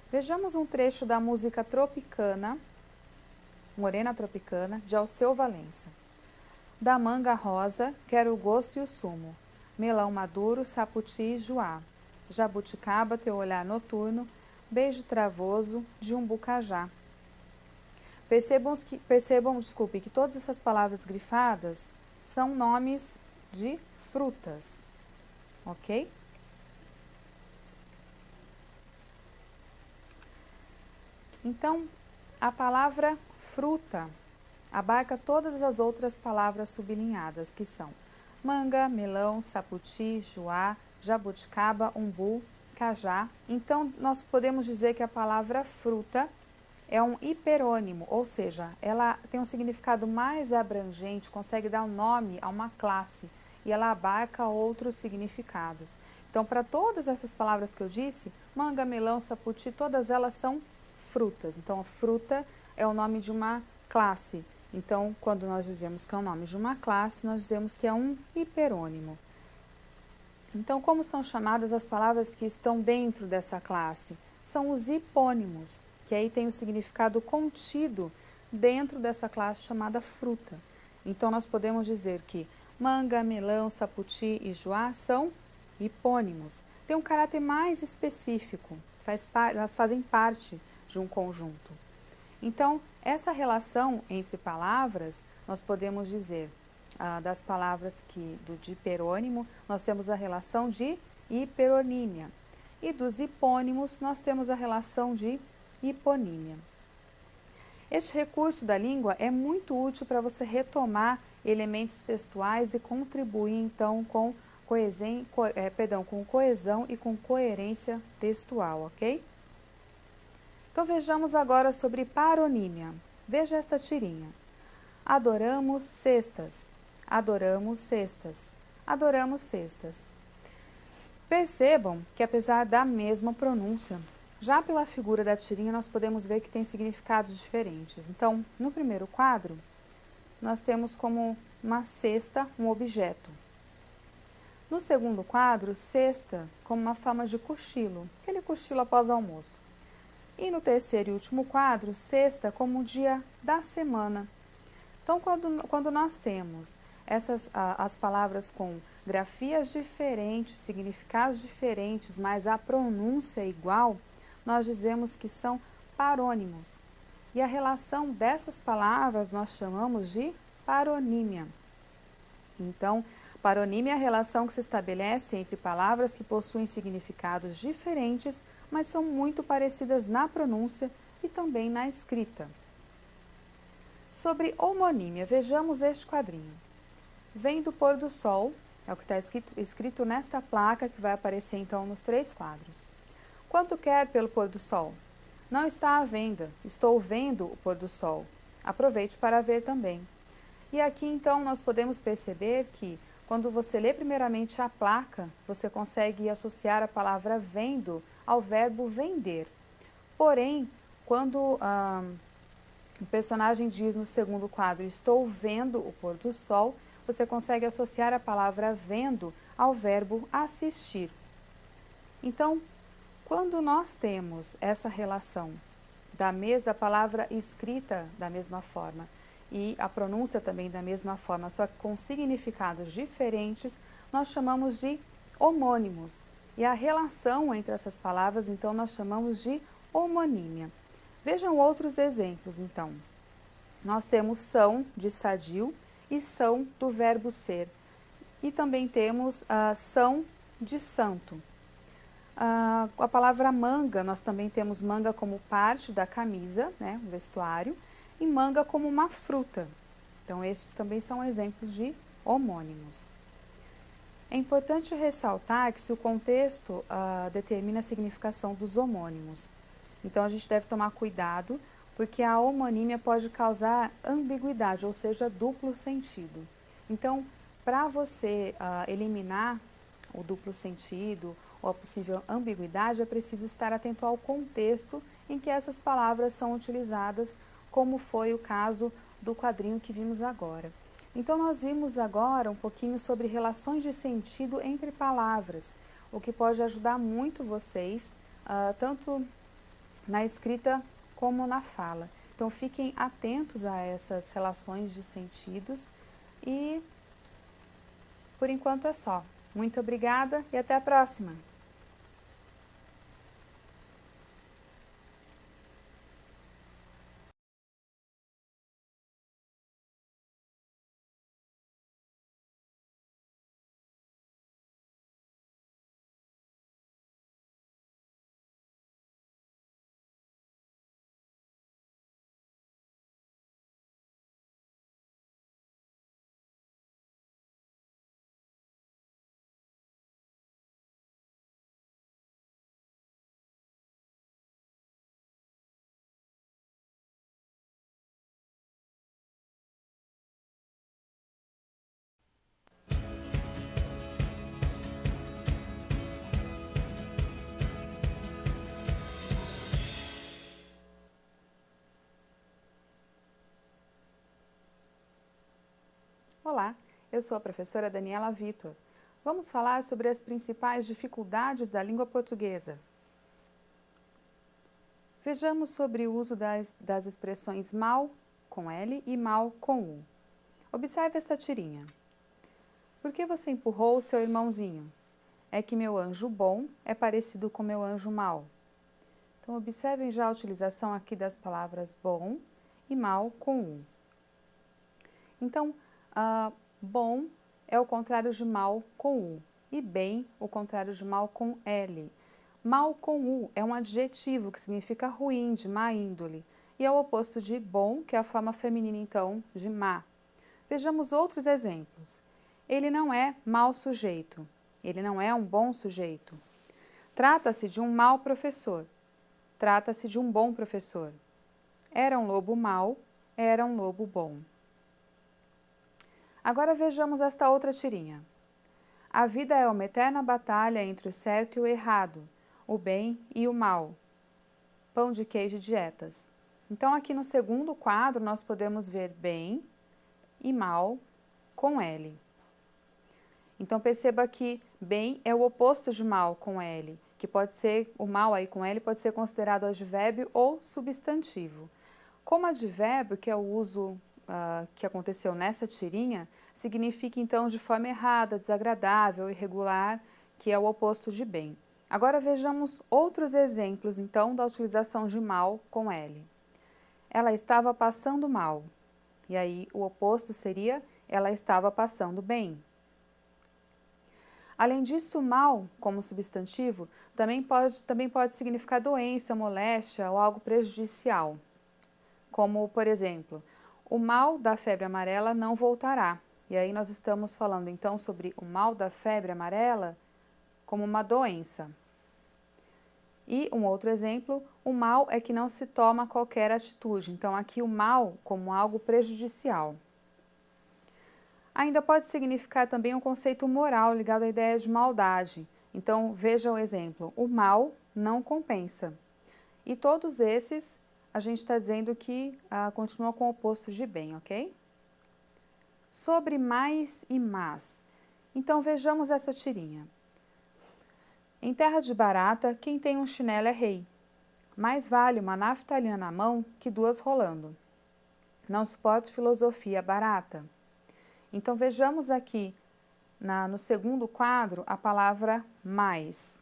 Vejamos um trecho da música Tropicana, Morena Tropicana, de Alceu Valença. Da manga rosa, quero o gosto e o sumo, melão maduro, saputi e juá, jabuticaba, teu olhar noturno, beijo travoso de um bucajá. Percebam, que todas essas palavras grifadas são nomes de frutas, ok? Então, a palavra fruta abarca todas as outras palavras sublinhadas, que são manga, melão, saputi, juá, jabuticaba, umbu, cajá. Então, nós podemos dizer que a palavra fruta é um hiperônimo, ou seja, ela tem um significado mais abrangente, consegue dar um nome a uma classe e ela abarca outros significados. Então, para todas essas palavras que eu disse, manga, melão, saputi, todas elas são frutas. Então, a fruta é o nome de uma classe. Então, quando nós dizemos que é o nome de uma classe, nós dizemos que é um hiperônimo. Então, como são chamadas as palavras que estão dentro dessa classe? São os hipônimos, que aí tem o significado contido dentro dessa classe chamada fruta. Então, nós podemos dizer que manga, melão, saputi e juá são hipônimos. Tem um caráter mais específico, elas fazem parte de um conjunto. Então, essa relação entre palavras, nós podemos dizer, das palavras de hiperônimo, nós temos a relação de hiperonímia. E dos hipônimos, nós temos a relação de hiponímia. Este recurso da língua é muito útil para você retomar elementos textuais e contribuir, então, com coesão e com coerência textual, ok? Então, vejamos agora sobre paronímia. Veja essa tirinha. Adoramos cestas, adoramos cestas, adoramos cestas. Percebam que, apesar da mesma pronúncia, já pela figura da tirinha nós podemos ver que tem significados diferentes. Então, no primeiro quadro, nós temos como uma cesta um objeto. No segundo quadro, cesta como uma forma de cochilo, aquele cochilo após o almoço. E no terceiro e último quadro, sexta como o dia da semana. Então, quando nós temos as palavras com grafias diferentes, significados diferentes, mas a pronúncia igual, nós dizemos que são parônimos. E a relação dessas palavras nós chamamos de paronímia. Então, paronímia é a relação que se estabelece entre palavras que possuem significados diferentes, mas são muito parecidas na pronúncia e também na escrita. Sobre homonímia, vejamos este quadrinho. Vem do pôr do sol, é o que está escrito nesta placa que vai aparecer então nos 3 quadros. Quanto quer pelo pôr do sol? Não está à venda, estou vendo o pôr do sol. Aproveite para ver também. E aqui então nós podemos perceber que quando você lê primeiramente a placa, você consegue associar a palavra vendo ao verbo vender. Porém, quando o personagem diz no segundo quadro, estou vendo o pôr do sol, você consegue associar a palavra vendo ao verbo assistir. Então, quando nós temos essa relação da palavra escrita da mesma forma e a pronúncia também da mesma forma, só que com significados diferentes, nós chamamos de homônimos. E a relação entre essas palavras, então, nós chamamos de homonímia. Vejam outros exemplos, então. Nós temos são, de sadio, e são, do verbo ser. E também temos são, de santo. A palavra manga, nós também temos manga como parte da camisa, né, o vestuário, e manga como uma fruta. Então, estes também são exemplos de homônimos. É importante ressaltar que se o contexto determina a significação dos homônimos. Então, a gente deve tomar cuidado, porque a homonímia pode causar ambiguidade, ou seja, duplo sentido. Então, para você eliminar o duplo sentido ou a possível ambiguidade, é preciso estar atento ao contexto em que essas palavras são utilizadas, como foi o caso do quadrinho que vimos agora. Então, nós vimos agora um pouquinho sobre relações de sentido entre palavras, o que pode ajudar muito vocês, tanto na escrita como na fala. Então, fiquem atentos a essas relações de sentidos e, por enquanto, é só. Muito obrigada e até a próxima! Olá, eu sou a professora Daniela Vitor. Vamos falar sobre as principais dificuldades da língua portuguesa. Vejamos sobre o uso das expressões mal com L e mal com U. Observe essa tirinha. Por que você empurrou o seu irmãozinho? É que meu anjo bom é parecido com meu anjo mau. Então, observem já a utilização aqui das palavras bom e mal com U. Então, bom é o contrário de mal com U e bem o contrário de mal com L. Mal com U é um adjetivo que significa ruim, de má índole, e é o oposto de bom, que é a forma feminina, então, de má. Vejamos outros exemplos. Ele não é mau sujeito. Ele não é um bom sujeito. Trata-se de um mau professor. Trata-se de um bom professor. Era um lobo mau, era um lobo bom. Agora vejamos esta outra tirinha. A vida é uma eterna batalha entre o certo e o errado, o bem e o mal. Pão de queijo e dietas. Então, aqui no segundo quadro, nós podemos ver bem e mal com L. Então, perceba que bem é o oposto de mal com L, que pode ser, o mal aí com L pode ser considerado advérbio ou substantivo. Como advérbio, que é o uso que aconteceu nessa tirinha, significa então de forma errada, desagradável, irregular, que é o oposto de bem. Agora vejamos outros exemplos então da utilização de mal com L. Ela estava passando mal. E aí o oposto seria ela estava passando bem. Além disso, mal, como substantivo, também pode significar doença, moléstia ou algo prejudicial. Como, por exemplo, o mal da febre amarela não voltará. E aí nós estamos falando então sobre o mal da febre amarela como uma doença. E um outro exemplo, o mal é que não se toma qualquer atitude. Então aqui o mal como algo prejudicial. Ainda pode significar também um conceito moral ligado à ideia de maldade. Então veja o exemplo, o mal não compensa. E todos esses a gente está dizendo que continua com o oposto de bem, ok? Sobre mais e mas. Então vejamos essa tirinha. Em terra de barata, quem tem um chinelo é rei. Mais vale uma naftalina na mão que duas rolando. Não suporto filosofia barata. Então vejamos aqui no segundo quadro a palavra mais.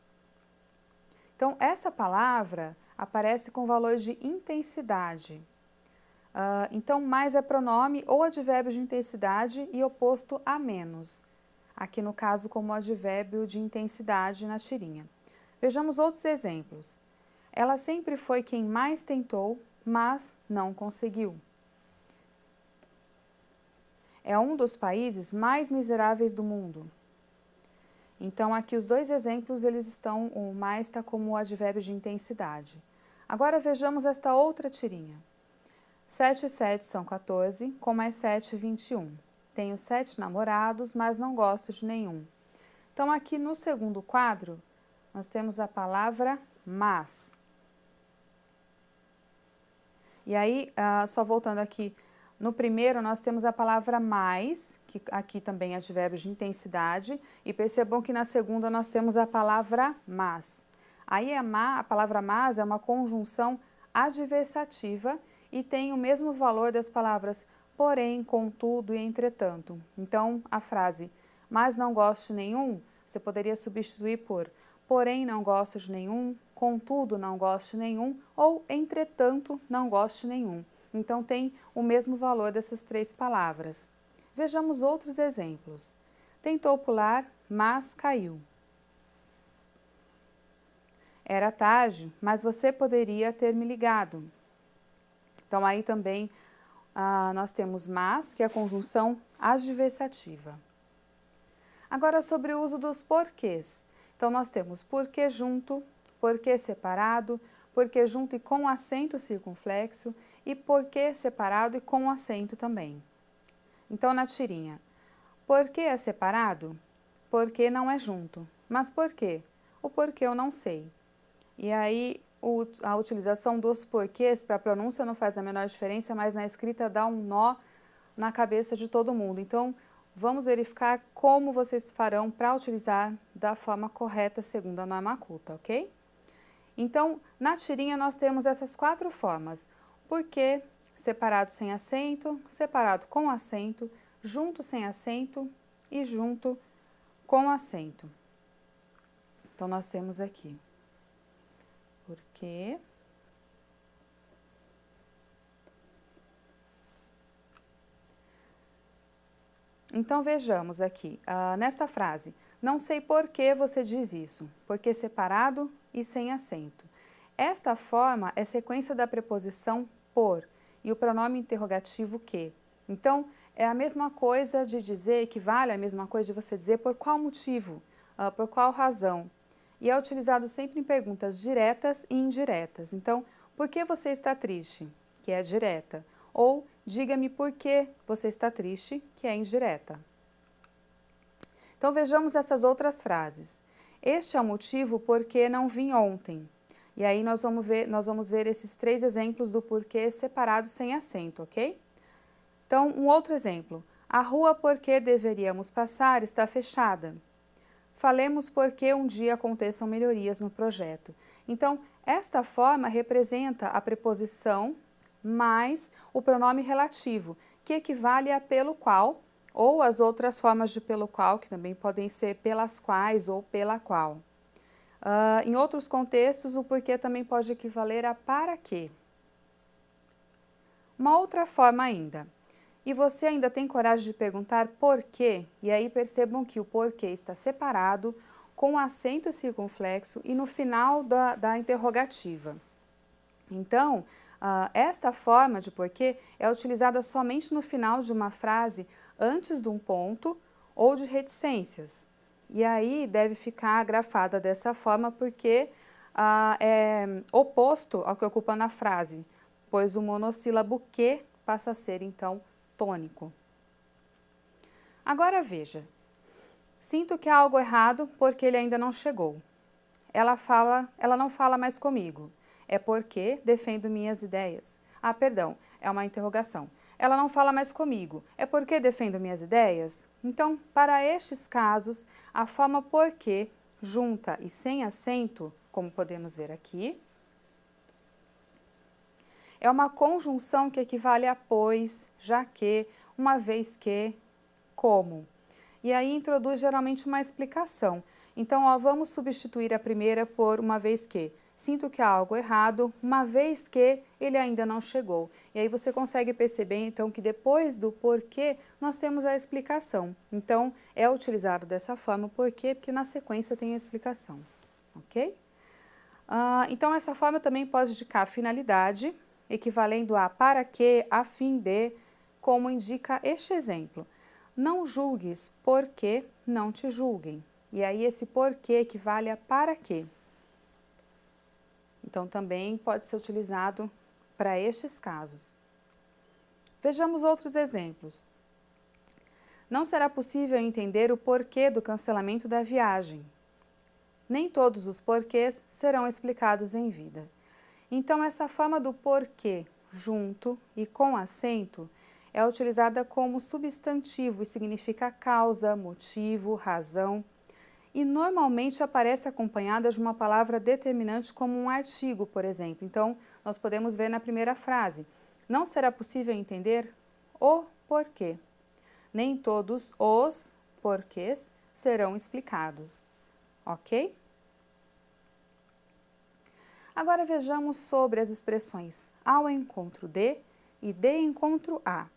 Então essa palavra aparece com valores de intensidade. Então mais é pronome ou advérbio de intensidade e oposto a menos. Aqui no caso como advérbio de intensidade na tirinha. Vejamos outros exemplos. Ela sempre foi quem mais tentou, mas não conseguiu. é um dos países mais miseráveis do mundo. Então, aqui os dois exemplos, eles estão, o mais está como advérbio de intensidade. Agora vejamos esta outra tirinha. 7 e 7 são 14, com mais 7, 21. Tenho 7 namorados, mas não gosto de nenhum. Então, aqui no segundo quadro, nós temos a palavra mas. E aí, só voltando aqui, no primeiro nós temos a palavra mais, que aqui também é advérbio de intensidade, e percebam que na segunda nós temos a palavra mas. Aí a palavra mas é uma conjunção adversativa e tem o mesmo valor das palavras porém, contudo e entretanto. Então, a frase mas não gosto de nenhum, você poderia substituir por porém não gosto de nenhum, contudo não gosto de nenhum ou entretanto não gosto de nenhum. Então tem o mesmo valor dessas três palavras. Vejamos outros exemplos. Tentou pular, mas caiu. Era tarde, mas você poderia ter me ligado. Então aí também nós temos mas, que é a conjunção adversativa. Agora sobre o uso dos porquês. Então nós temos porquê junto, porquê separado, porquê junto e com acento circunflexo e porquê separado e com acento também. Então na tirinha, porquê é separado? Porquê não é junto. Mas por quê? O porquê eu não sei. E aí a utilização dos porquês para a pronúncia não faz a menor diferença, mas na escrita dá um nó na cabeça de todo mundo. Então vamos verificar como vocês farão para utilizar da forma correta segundo a norma culta, ok? Então, na tirinha nós temos essas quatro formas. Porquê, separado sem acento, separado com acento, junto sem acento e junto com acento. Então, nós temos aqui. Porquê. Então, vejamos aqui, nessa frase, não sei por que você diz isso, porque separado e sem acento. Esta forma é sequência da preposição por e o pronome interrogativo que. Então, é a mesma coisa de dizer, equivale à mesma coisa de você dizer por qual motivo, por qual razão. E é utilizado sempre em perguntas diretas e indiretas. Então, por que você está triste? Que é direta. Ou, diga-me por que você está triste, que é indireta. Então, vejamos essas outras frases. Este é o motivo por que não vim ontem. E aí nós vamos ver esses três exemplos do porquê separado sem acento, ok? Então, um outro exemplo. A rua por que deveríamos passar está fechada. Falemos por que um dia aconteçam melhorias no projeto. Então, esta forma representa a preposição mais o pronome relativo, que equivale a pelo qual, ou as outras formas de pelo qual, que também podem ser pelas quais ou pela qual. Em outros contextos, o porquê também pode equivaler a para quê. Uma outra forma ainda. E você ainda tem coragem de perguntar por quê? E aí percebam que o porquê está separado com acento circunflexo e no final da interrogativa. Então, esta forma de porquê é utilizada somente no final de uma frase antes de um ponto ou de reticências. E aí deve ficar grafada dessa forma porque é oposto ao que ocupa na frase, pois o monossílabo que passa a ser, então, tônico. Agora veja, sinto que há algo errado porque ele ainda não chegou. Ela não fala mais comigo. É porque defendo minhas ideias. Perdão, é uma interrogação. Ela não fala mais comigo. É porque defendo minhas ideias? Então, para estes casos, a forma porque, junta e sem acento, como podemos ver aqui, é uma conjunção que equivale a pois, já que, uma vez que, como. E aí introduz geralmente uma explicação. Então, vamos substituir a primeira por uma vez que. Sinto que há algo errado, uma vez que ele ainda não chegou. E aí você consegue perceber, então, que depois do porquê, nós temos a explicação. Então, é utilizado dessa forma, por quê? Porque na sequência tem a explicação, ok? Então, essa forma também pode indicar finalidade, equivalendo a para que, a fim de, como indica este exemplo. não julgues, porque não te julguem. E aí esse porquê equivale a para quê. Então também pode ser utilizado para estes casos. Vejamos outros exemplos. Não será possível entender o porquê do cancelamento da viagem. Nem todos os porquês serão explicados em vida. Então, essa forma do porquê junto e com acento é utilizada como substantivo e significa causa, motivo, razão. E normalmente aparece acompanhada de uma palavra determinante como um artigo, por exemplo. Então, nós podemos ver na primeira frase. Não será possível entender o porquê. Nem todos os porquês serão explicados. Ok? Agora vejamos sobre as expressões ao encontro de e de encontro a.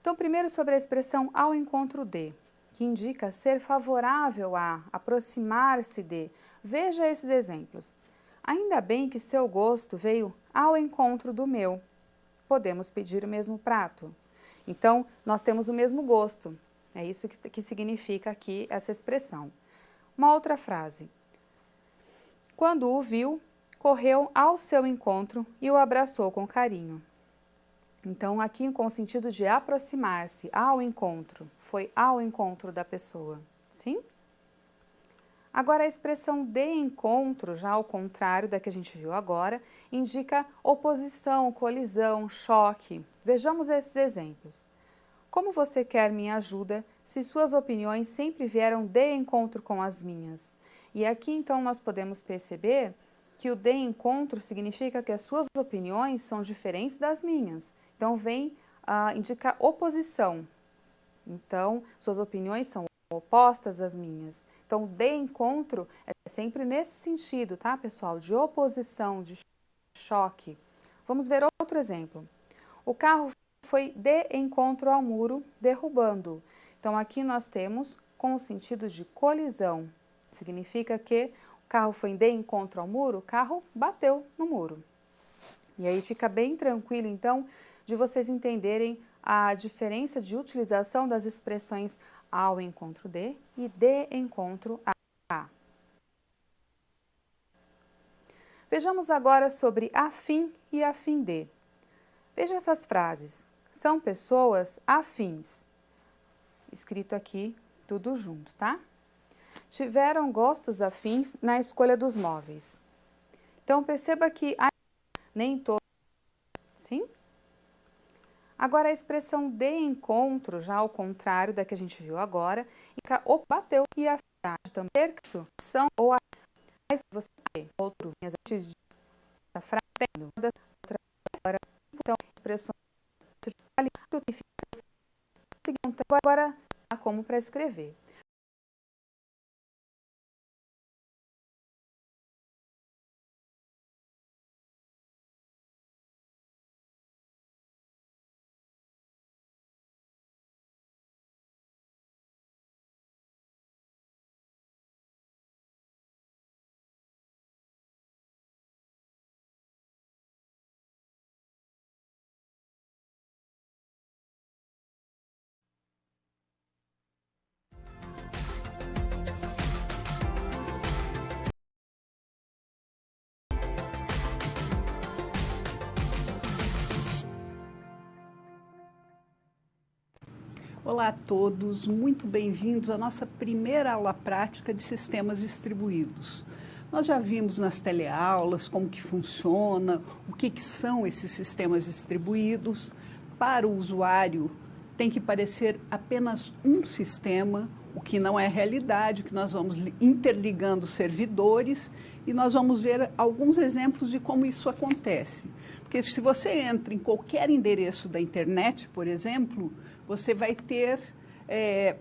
Então, primeiro sobre a expressão ao encontro de, que indica ser favorável a, aproximar-se de. Veja esses exemplos. Ainda bem que seu gosto veio ao encontro do meu. Podemos pedir o mesmo prato. Então, nós temos o mesmo gosto. É isso que significa aqui essa expressão. Uma outra frase. Quando o viu, correu ao seu encontro e o abraçou com carinho. Então, aqui com o sentido de aproximar-se, ao encontro. Foi ao encontro da pessoa. Sim? Agora, a expressão de encontro, já ao contrário da que a gente viu agora, indica oposição, colisão, choque. Vejamos esses exemplos. Como você quer minha ajuda se suas opiniões sempre vieram de encontro com as minhas? E aqui, então, nós podemos perceber que o de encontro significa que as suas opiniões são diferentes das minhas. Então, indica oposição. Então, suas opiniões são opostas às minhas. Então, de encontro é sempre nesse sentido, tá, pessoal? De oposição, de choque. Vamos ver outro exemplo. O carro foi de encontro ao muro, derrubando. Então, aqui nós temos com o sentido de colisão. Significa que o carro foi de encontro ao muro, o carro bateu no muro. E aí fica bem tranquilo, então, de vocês entenderem a diferença de utilização das expressões ao encontro de e de encontro a. Vejamos agora sobre a fim e a fim de. Veja essas frases. São pessoas afins. Escrito aqui, tudo junto, tá? Tiveram gostos afins na escolha dos móveis. Então, perceba que nem todos. Sim? Agora, a expressão de encontro, já ao contrário da que a gente viu agora, indica o bateu e a afinidade também. São ou a. Mas você tem outro. Essa frase tem outra. Então, expressões. Agora, como para escrever. Olá a todos, muito bem-vindos à nossa primeira aula prática de sistemas distribuídos. Nós já vimos nas teleaulas como que funciona, o que são esses sistemas distribuídos. Para o usuário tem que parecer apenas um sistema, o que não é realidade, que nós vamos interligando servidores e nós vamos ver alguns exemplos de como isso acontece. Porque se você entra em qualquer endereço da internet, por exemplo, você vai ter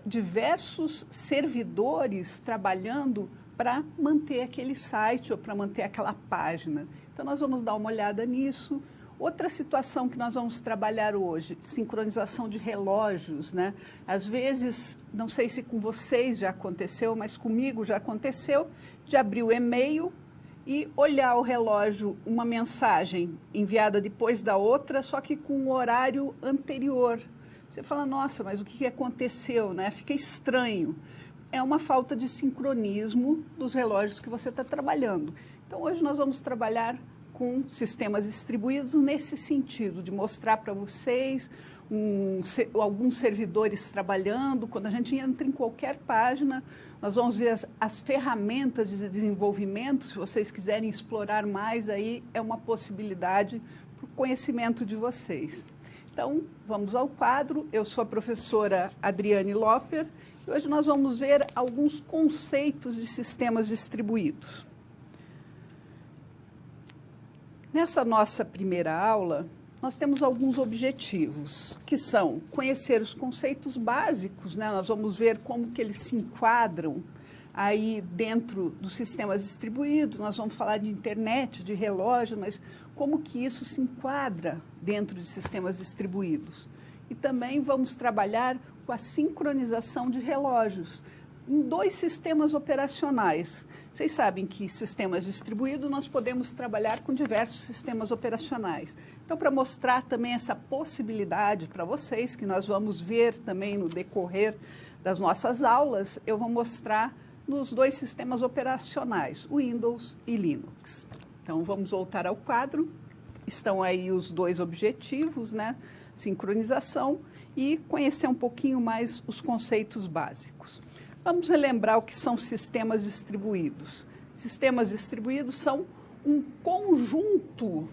diversos servidores trabalhando para manter aquele site ou para manter aquela página. Então, nós vamos dar uma olhada nisso. Outra situação que nós vamos trabalhar hoje, sincronização de relógios, né? Às vezes, não sei se com vocês já aconteceu, mas comigo já aconteceu, de abrir o e-mail e olhar o relógio, uma mensagem enviada depois da outra, só que com o horário anterior. Você fala, nossa, mas o que aconteceu, né? Fica estranho. É uma falta de sincronismo dos relógios que você está trabalhando. Então, hoje nós vamos trabalhar com sistemas distribuídos nesse sentido, de mostrar para vocês alguns servidores trabalhando. Quando a gente entra em qualquer página, nós vamos ver as ferramentas de desenvolvimento. Se vocês quiserem explorar mais, aí é uma possibilidade para o conhecimento de vocês. Então, vamos ao quadro. Eu sou a professora Adriane Loper e hoje nós vamos ver alguns conceitos de sistemas distribuídos. Nessa nossa primeira aula, nós temos alguns objetivos, que são conhecer os conceitos básicos, né? Nós vamos ver como que eles se enquadram aí dentro dos sistemas distribuídos. Nós vamos falar de internet, de relógio, mas como que isso se enquadra dentro de sistemas distribuídos. E também vamos trabalhar com a sincronização de relógios em 2 sistemas operacionais. Vocês sabem que sistemas distribuídos nós podemos trabalhar com diversos sistemas operacionais. Então, para mostrar também essa possibilidade para vocês, que nós vamos ver também no decorrer das nossas aulas, eu vou mostrar nos 2 sistemas operacionais, Windows e Linux. Então, vamos voltar ao quadro. Estão aí os 2 objetivos, né? Sincronização e conhecer um pouquinho mais os conceitos básicos. Vamos relembrar o que são sistemas distribuídos. Sistemas distribuídos são um conjunto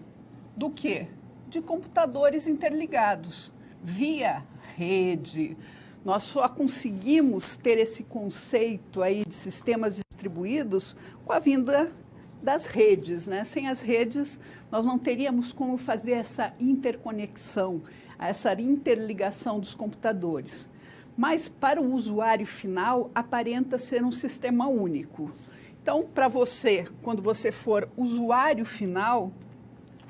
do quê? De computadores interligados via rede. Nós só conseguimos ter esse conceito aí de sistemas distribuídos com a vinda das redes, né? Sem as redes, nós não teríamos como fazer essa interconexão, essa interligação dos computadores. Mas para o usuário final, aparenta ser um sistema único. Então, para você, quando você for usuário final,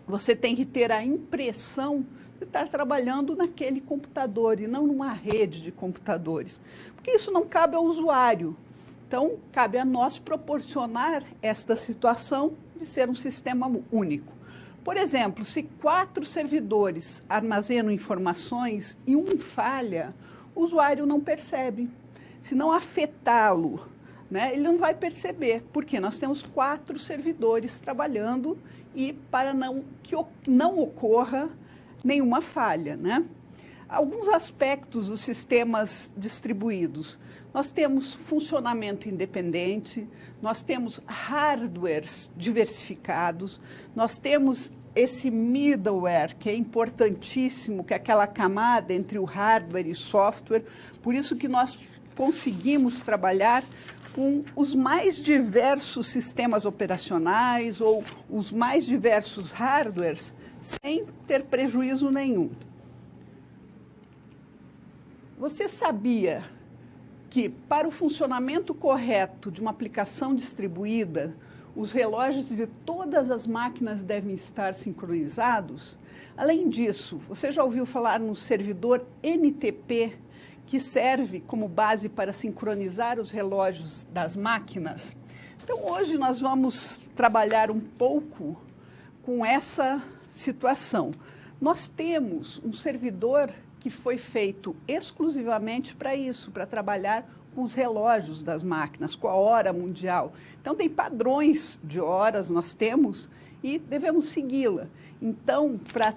você tem que ter a impressão de estar trabalhando naquele computador e não numa rede de computadores. Porque isso não cabe ao usuário. Então, cabe a nós proporcionar esta situação de ser um sistema único. Por exemplo, se 4 servidores armazenam informações e um falha, o usuário não percebe. Se não afetá-lo, né, ele não vai perceber, porque nós temos 4 servidores trabalhando e para que não ocorra nenhuma falha, né? Alguns aspectos dos sistemas distribuídos. Nós temos funcionamento independente, nós temos hardwares diversificados, nós temos esse middleware, que é importantíssimo, que é aquela camada entre o hardware e software. Por isso que nós conseguimos trabalhar com os mais diversos sistemas operacionais ou os mais diversos hardwares sem ter prejuízo nenhum. Você sabia que para o funcionamento correto de uma aplicação distribuída, os relógios de todas as máquinas devem estar sincronizados? Além disso, você já ouviu falar no servidor NTP, que serve como base para sincronizar os relógios das máquinas? Então, hoje nós vamos trabalhar um pouco com essa situação. Nós temos um servidor que foi feito exclusivamente para isso, para trabalhar com os relógios das máquinas, com a hora mundial. Então, tem padrões de horas, nós temos, e devemos segui-la. Então, para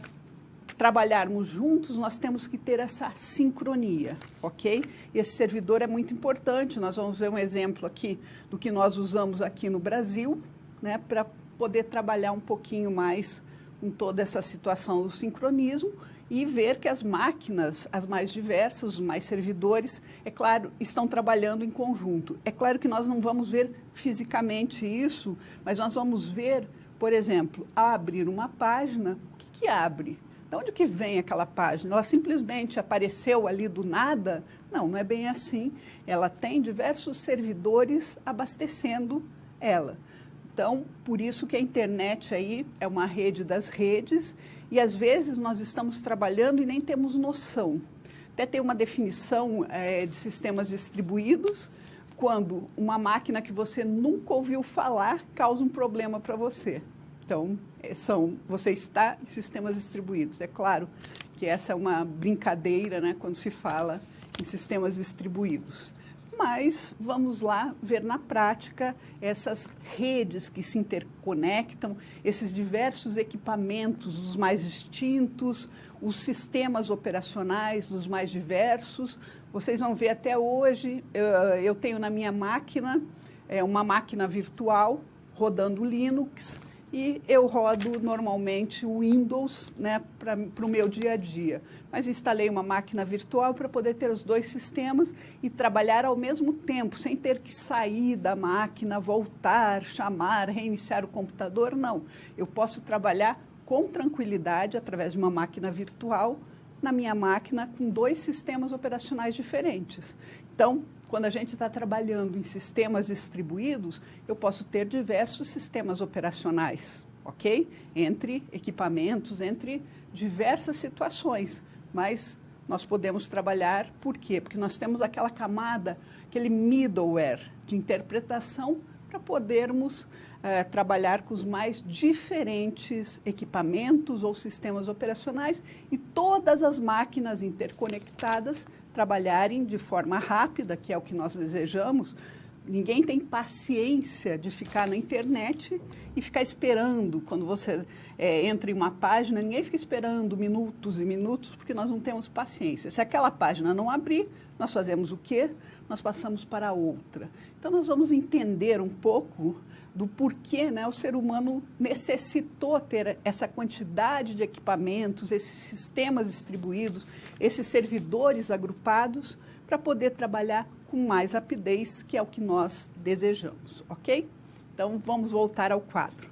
trabalharmos juntos, nós temos que ter essa sincronia, ok? Esse servidor é muito importante. Nós vamos ver um exemplo aqui do que nós usamos aqui no Brasil, né, para poder trabalhar um pouquinho mais com toda essa situação do sincronismo e ver que as máquinas, as mais diversas, os mais servidores, é claro, estão trabalhando em conjunto. É claro que nós não vamos ver fisicamente isso, mas nós vamos ver, por exemplo, ao abrir uma página, o que abre? De onde que vem aquela página? Ela simplesmente apareceu ali do nada? Não, não é bem assim. Ela tem diversos servidores abastecendo ela. Então, por isso que a internet aí é uma rede das redes e, às vezes, nós estamos trabalhando e nem temos noção. Até tem uma definição de sistemas distribuídos, quando uma máquina que você nunca ouviu falar causa um problema para você. Então, você está em sistemas distribuídos. É claro porque essa é uma brincadeira, né, quando se fala em sistemas distribuídos. Mas vamos lá ver na prática essas redes que se interconectam, esses diversos equipamentos, os mais distintos, os sistemas operacionais dos mais diversos. Vocês vão ver até hoje, eu tenho na minha máquina, uma máquina virtual rodando Linux, e eu rodo normalmente o Windows, né, para o meu dia a dia. Mas instalei uma máquina virtual para poder ter os dois sistemas e trabalhar ao mesmo tempo, sem ter que sair da máquina, voltar, chamar, reiniciar o computador. Não, eu posso trabalhar com tranquilidade através de uma máquina virtual na minha máquina com dois sistemas operacionais diferentes. Então, quando a gente está trabalhando em sistemas distribuídos, eu posso ter diversos sistemas operacionais, ok? Entre equipamentos, entre diversas situações. Mas nós podemos trabalhar, por quê? Porque nós temos aquela camada, aquele middleware de interpretação para podermos trabalhar com os mais diferentes equipamentos ou sistemas operacionais e todas as máquinas interconectadas trabalharem de forma rápida, que é o que nós desejamos. Ninguém tem paciência de ficar na internet e ficar esperando. Quando você entra em uma página, ninguém fica esperando minutos e minutos, porque nós não temos paciência. Se aquela página não abrir, nós fazemos o quê? Nós passamos para outra. Então, nós vamos entender um pouco do porquê, né, o ser humano necessitou ter essa quantidade de equipamentos, esses sistemas distribuídos, esses servidores agrupados, para poder trabalhar com mais rapidez, que é o que nós desejamos, ok? Então, vamos voltar ao quadro.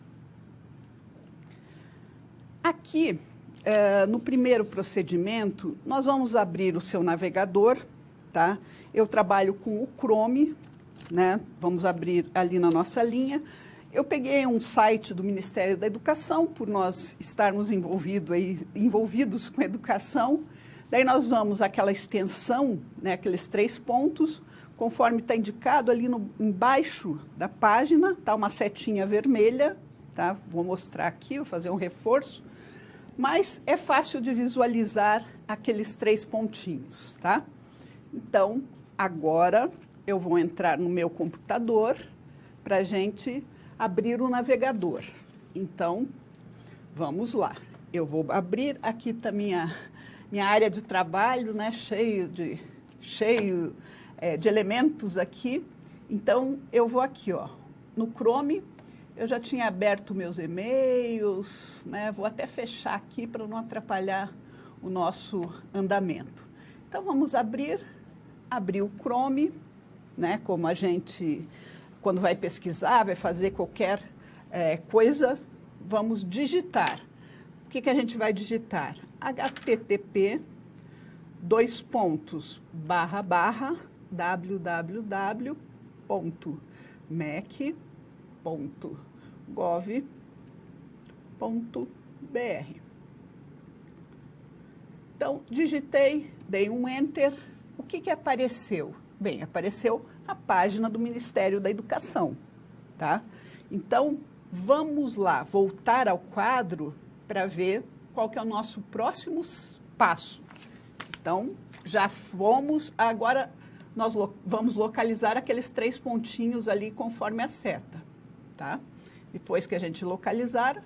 Aqui, no primeiro procedimento, nós vamos abrir o seu navegador, tá? Eu trabalho com o Chrome, né? Vamos abrir ali na nossa linha. Eu peguei um site do Ministério da Educação, por nós estarmos envolvidos com educação. Daí nós vamos àquela extensão, né, aqueles 3 pontos, conforme está indicado ali embaixo da página, está uma setinha vermelha, tá? Vou mostrar aqui, vou fazer um reforço, mas é fácil de visualizar aqueles 3 pontinhos, tá? Então, agora eu vou entrar no meu computador para a gente abrir o navegador. Então, vamos lá. Eu vou abrir, aqui está minha área de trabalho, né, cheio de elementos aqui. Então, eu vou aqui, ó, no Chrome. Eu já tinha aberto meus e-mails, né, vou até fechar aqui para não atrapalhar o nosso andamento. Então, vamos abrir o Chrome, né, como a gente, quando vai pesquisar, vai fazer qualquer coisa, vamos digitar. O que a gente vai digitar? http://www.mec.gov.br. Então, digitei, dei um Enter. O que apareceu? Bem, apareceu a página do Ministério da Educação, tá? Então, vamos lá, voltar ao quadro para ver qual que é o nosso próximo passo. Então, já fomos, agora nós vamos localizar aqueles 3 pontinhos ali conforme a seta, tá? Depois que a gente localizar,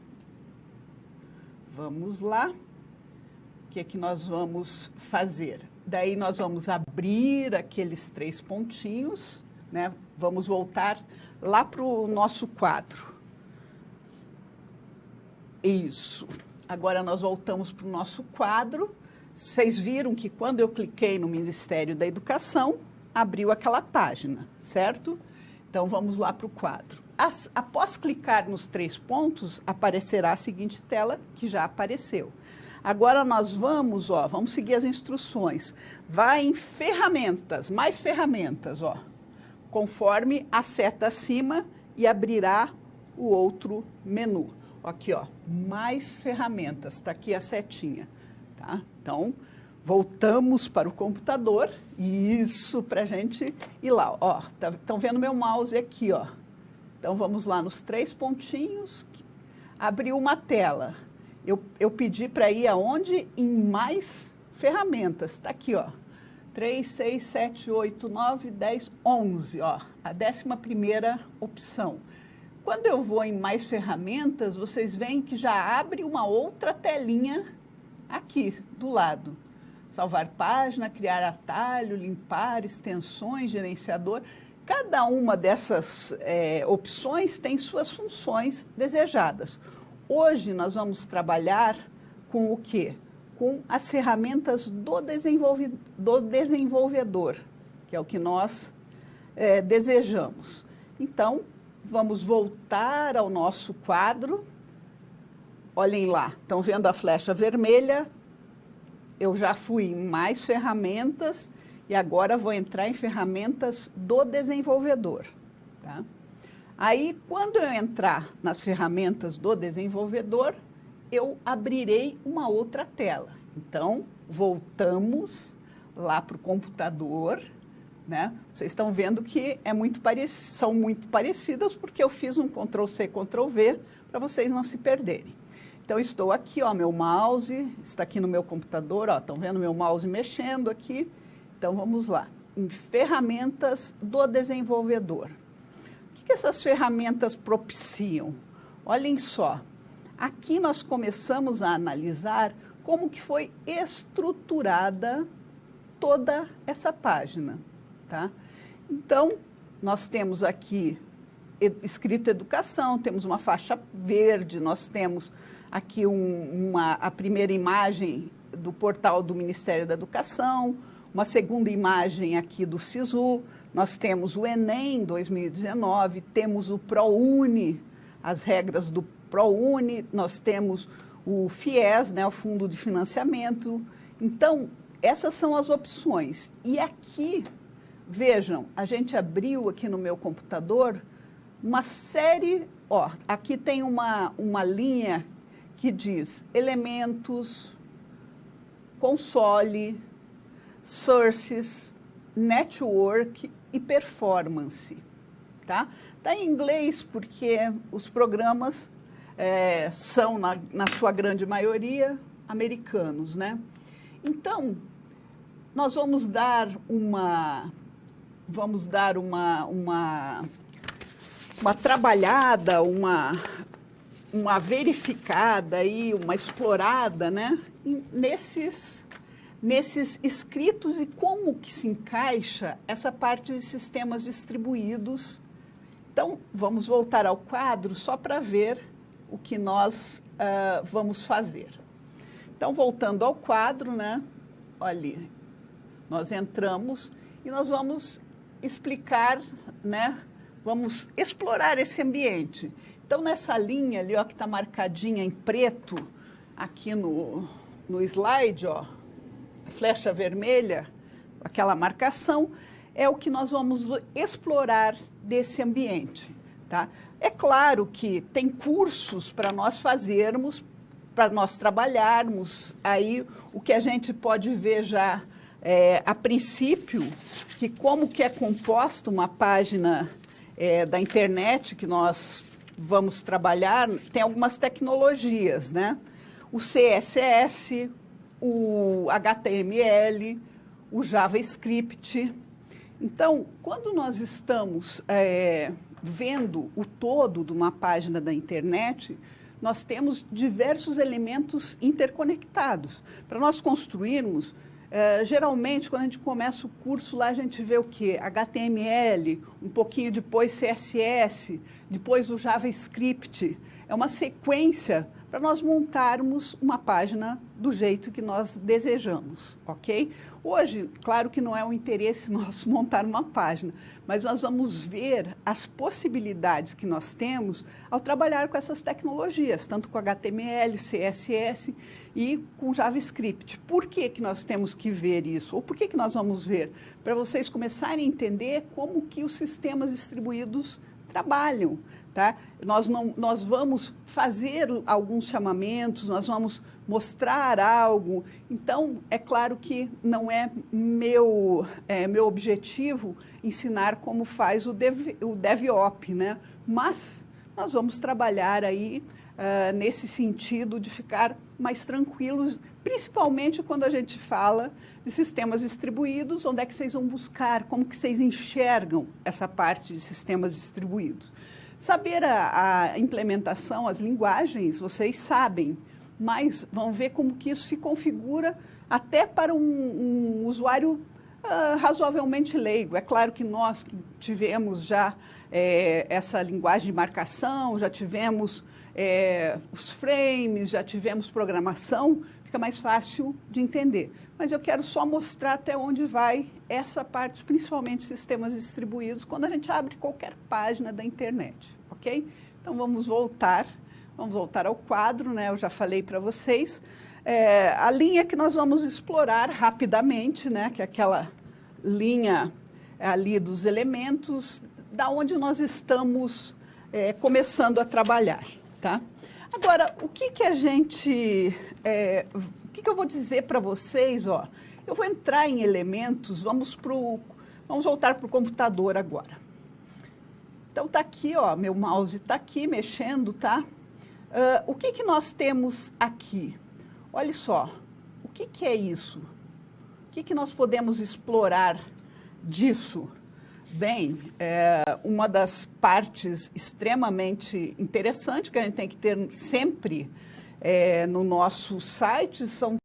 vamos lá. O que é que nós vamos fazer? Daí nós vamos abrir aqueles 3 pontinhos, né? Vamos voltar lá para o nosso quadro. Isso. Agora nós voltamos para o nosso quadro. Vocês viram que quando eu cliquei no Ministério da Educação, abriu aquela página, certo? Então, vamos lá para o quadro. Após clicar nos 3 pontos, aparecerá a seguinte tela que já apareceu. Agora nós vamos seguir as instruções. Vai em ferramentas, mais ferramentas, ó, conforme a seta acima e abrirá o outro menu. Aqui, ó, mais ferramentas, está aqui a setinha, tá? Então, voltamos para o computador, isso para a gente ir lá, ó, estão vendo meu mouse aqui, ó. Então, vamos lá nos 3 pontinhos, abriu uma tela. eu pedi para ir aonde? Em mais ferramentas. Está aqui, ó. 3, 6, 7, 8, 9, 10, 11, ó. A 11ª opção. Quando eu vou em mais ferramentas, vocês veem que já abre uma outra telinha aqui do lado. Salvar página, criar atalho, limpar, extensões, gerenciador. Cada uma dessas opções tem suas funções desejadas. Hoje nós vamos trabalhar com o quê? Com as ferramentas do desenvolvedor, que é o que nós desejamos. Então, vamos voltar ao nosso quadro. Olhem lá, estão vendo a flecha vermelha? Eu já fui em mais ferramentas e agora vou entrar em ferramentas do desenvolvedor. Tá? Aí, quando eu entrar nas ferramentas do desenvolvedor, eu abrirei uma outra tela. Então, voltamos lá para o computador, né? Vocês estão vendo que são muito parecidas, porque eu fiz um Ctrl+C, Ctrl+V, para vocês não se perderem. Então, estou aqui, ó, meu mouse está aqui no meu computador, ó, estão vendo meu mouse mexendo aqui? Então, vamos lá, em ferramentas do desenvolvedor. O que essas ferramentas propiciam? Olhem só, aqui nós começamos a analisar como que foi estruturada toda essa página, tá? Então, nós temos aqui escrito educação, temos uma faixa verde, nós temos aqui a primeira imagem do portal do Ministério da Educação, uma segunda imagem aqui do SISU, nós temos o Enem 2019, temos o ProUni, as regras do ProUni, nós temos o FIES, né, o Fundo de Financiamento. Então, essas são as opções. E aqui, vejam, a gente abriu aqui no meu computador uma série, ó, aqui tem uma linha que diz elementos, console, sources, network e performance, tá? Tá em inglês porque os programas são, na sua grande maioria, americanos, né? Então, nós vamos dar uma trabalhada, uma verificada e uma explorada, né, nesses escritos e como que se encaixa essa parte de sistemas distribuídos. Então, vamos voltar ao quadro só para ver o que nós vamos fazer. Então, voltando ao quadro, né, olha, nós entramos e nós vamos explicar, né, vamos explorar esse ambiente. Então, nessa linha ali, ó, que está marcadinha em preto, aqui no slide, ó, a flecha vermelha, aquela marcação, é o que nós vamos explorar desse ambiente, tá? É claro que tem cursos para nós fazermos, para nós trabalharmos. Aí, o que a gente pode ver já, a princípio, que como que é composta uma página da internet que nós vamos trabalhar, tem algumas tecnologias, né? O CSS, o HTML, o JavaScript. Então, quando nós estamos vendo o todo de uma página da internet, nós temos diversos elementos interconectados. Para nós construirmos, geralmente, quando a gente começa o curso, lá a gente vê o quê? HTML, um pouquinho depois CSS, depois o JavaScript. É uma sequência para nós montarmos uma página do jeito que nós desejamos, ok? Hoje, claro que não é um interesse nosso montar uma página, mas nós vamos ver as possibilidades que nós temos ao trabalhar com essas tecnologias, tanto com HTML, CSS e com JavaScript. Por que que nós temos que ver isso? Ou por que que nós vamos ver? Para vocês começarem a entender como que os sistemas distribuídos trabalham, tá? Nós vamos fazer alguns chamamentos, nós vamos mostrar algo. Então, é claro que não é meu objetivo ensinar como faz o DevOps, né? Mas nós vamos trabalhar aí nesse sentido de ficar mais tranquilos, principalmente quando a gente fala de sistemas distribuídos, onde é que vocês vão buscar, como que vocês enxergam essa parte de sistemas distribuídos. Saber a implementação, as linguagens, vocês sabem, mas vão ver como que isso se configura até para um usuário razoavelmente leigo. É claro que nós que tivemos já essa linguagem de marcação, já tivemos os frames, já tivemos programação, fica mais fácil de entender. Mas eu quero só mostrar até onde vai essa parte, principalmente sistemas distribuídos, quando a gente abre qualquer página da internet, ok? Então, vamos voltar ao quadro, né? Eu já falei para vocês. A linha que nós vamos explorar rapidamente, né? Que é aquela linha ali dos elementos, da onde nós estamos começando a trabalhar, tá? Agora, o que eu vou dizer para vocês, ó? Eu vou entrar em elementos, vamos voltar para o computador agora. Então, tá aqui, ó, meu mouse está aqui mexendo, tá? O que nós temos aqui? Olha só, o que é isso? O que nós podemos explorar disso? Bem, uma das partes extremamente interessantes que a gente tem que ter sempre no nosso site são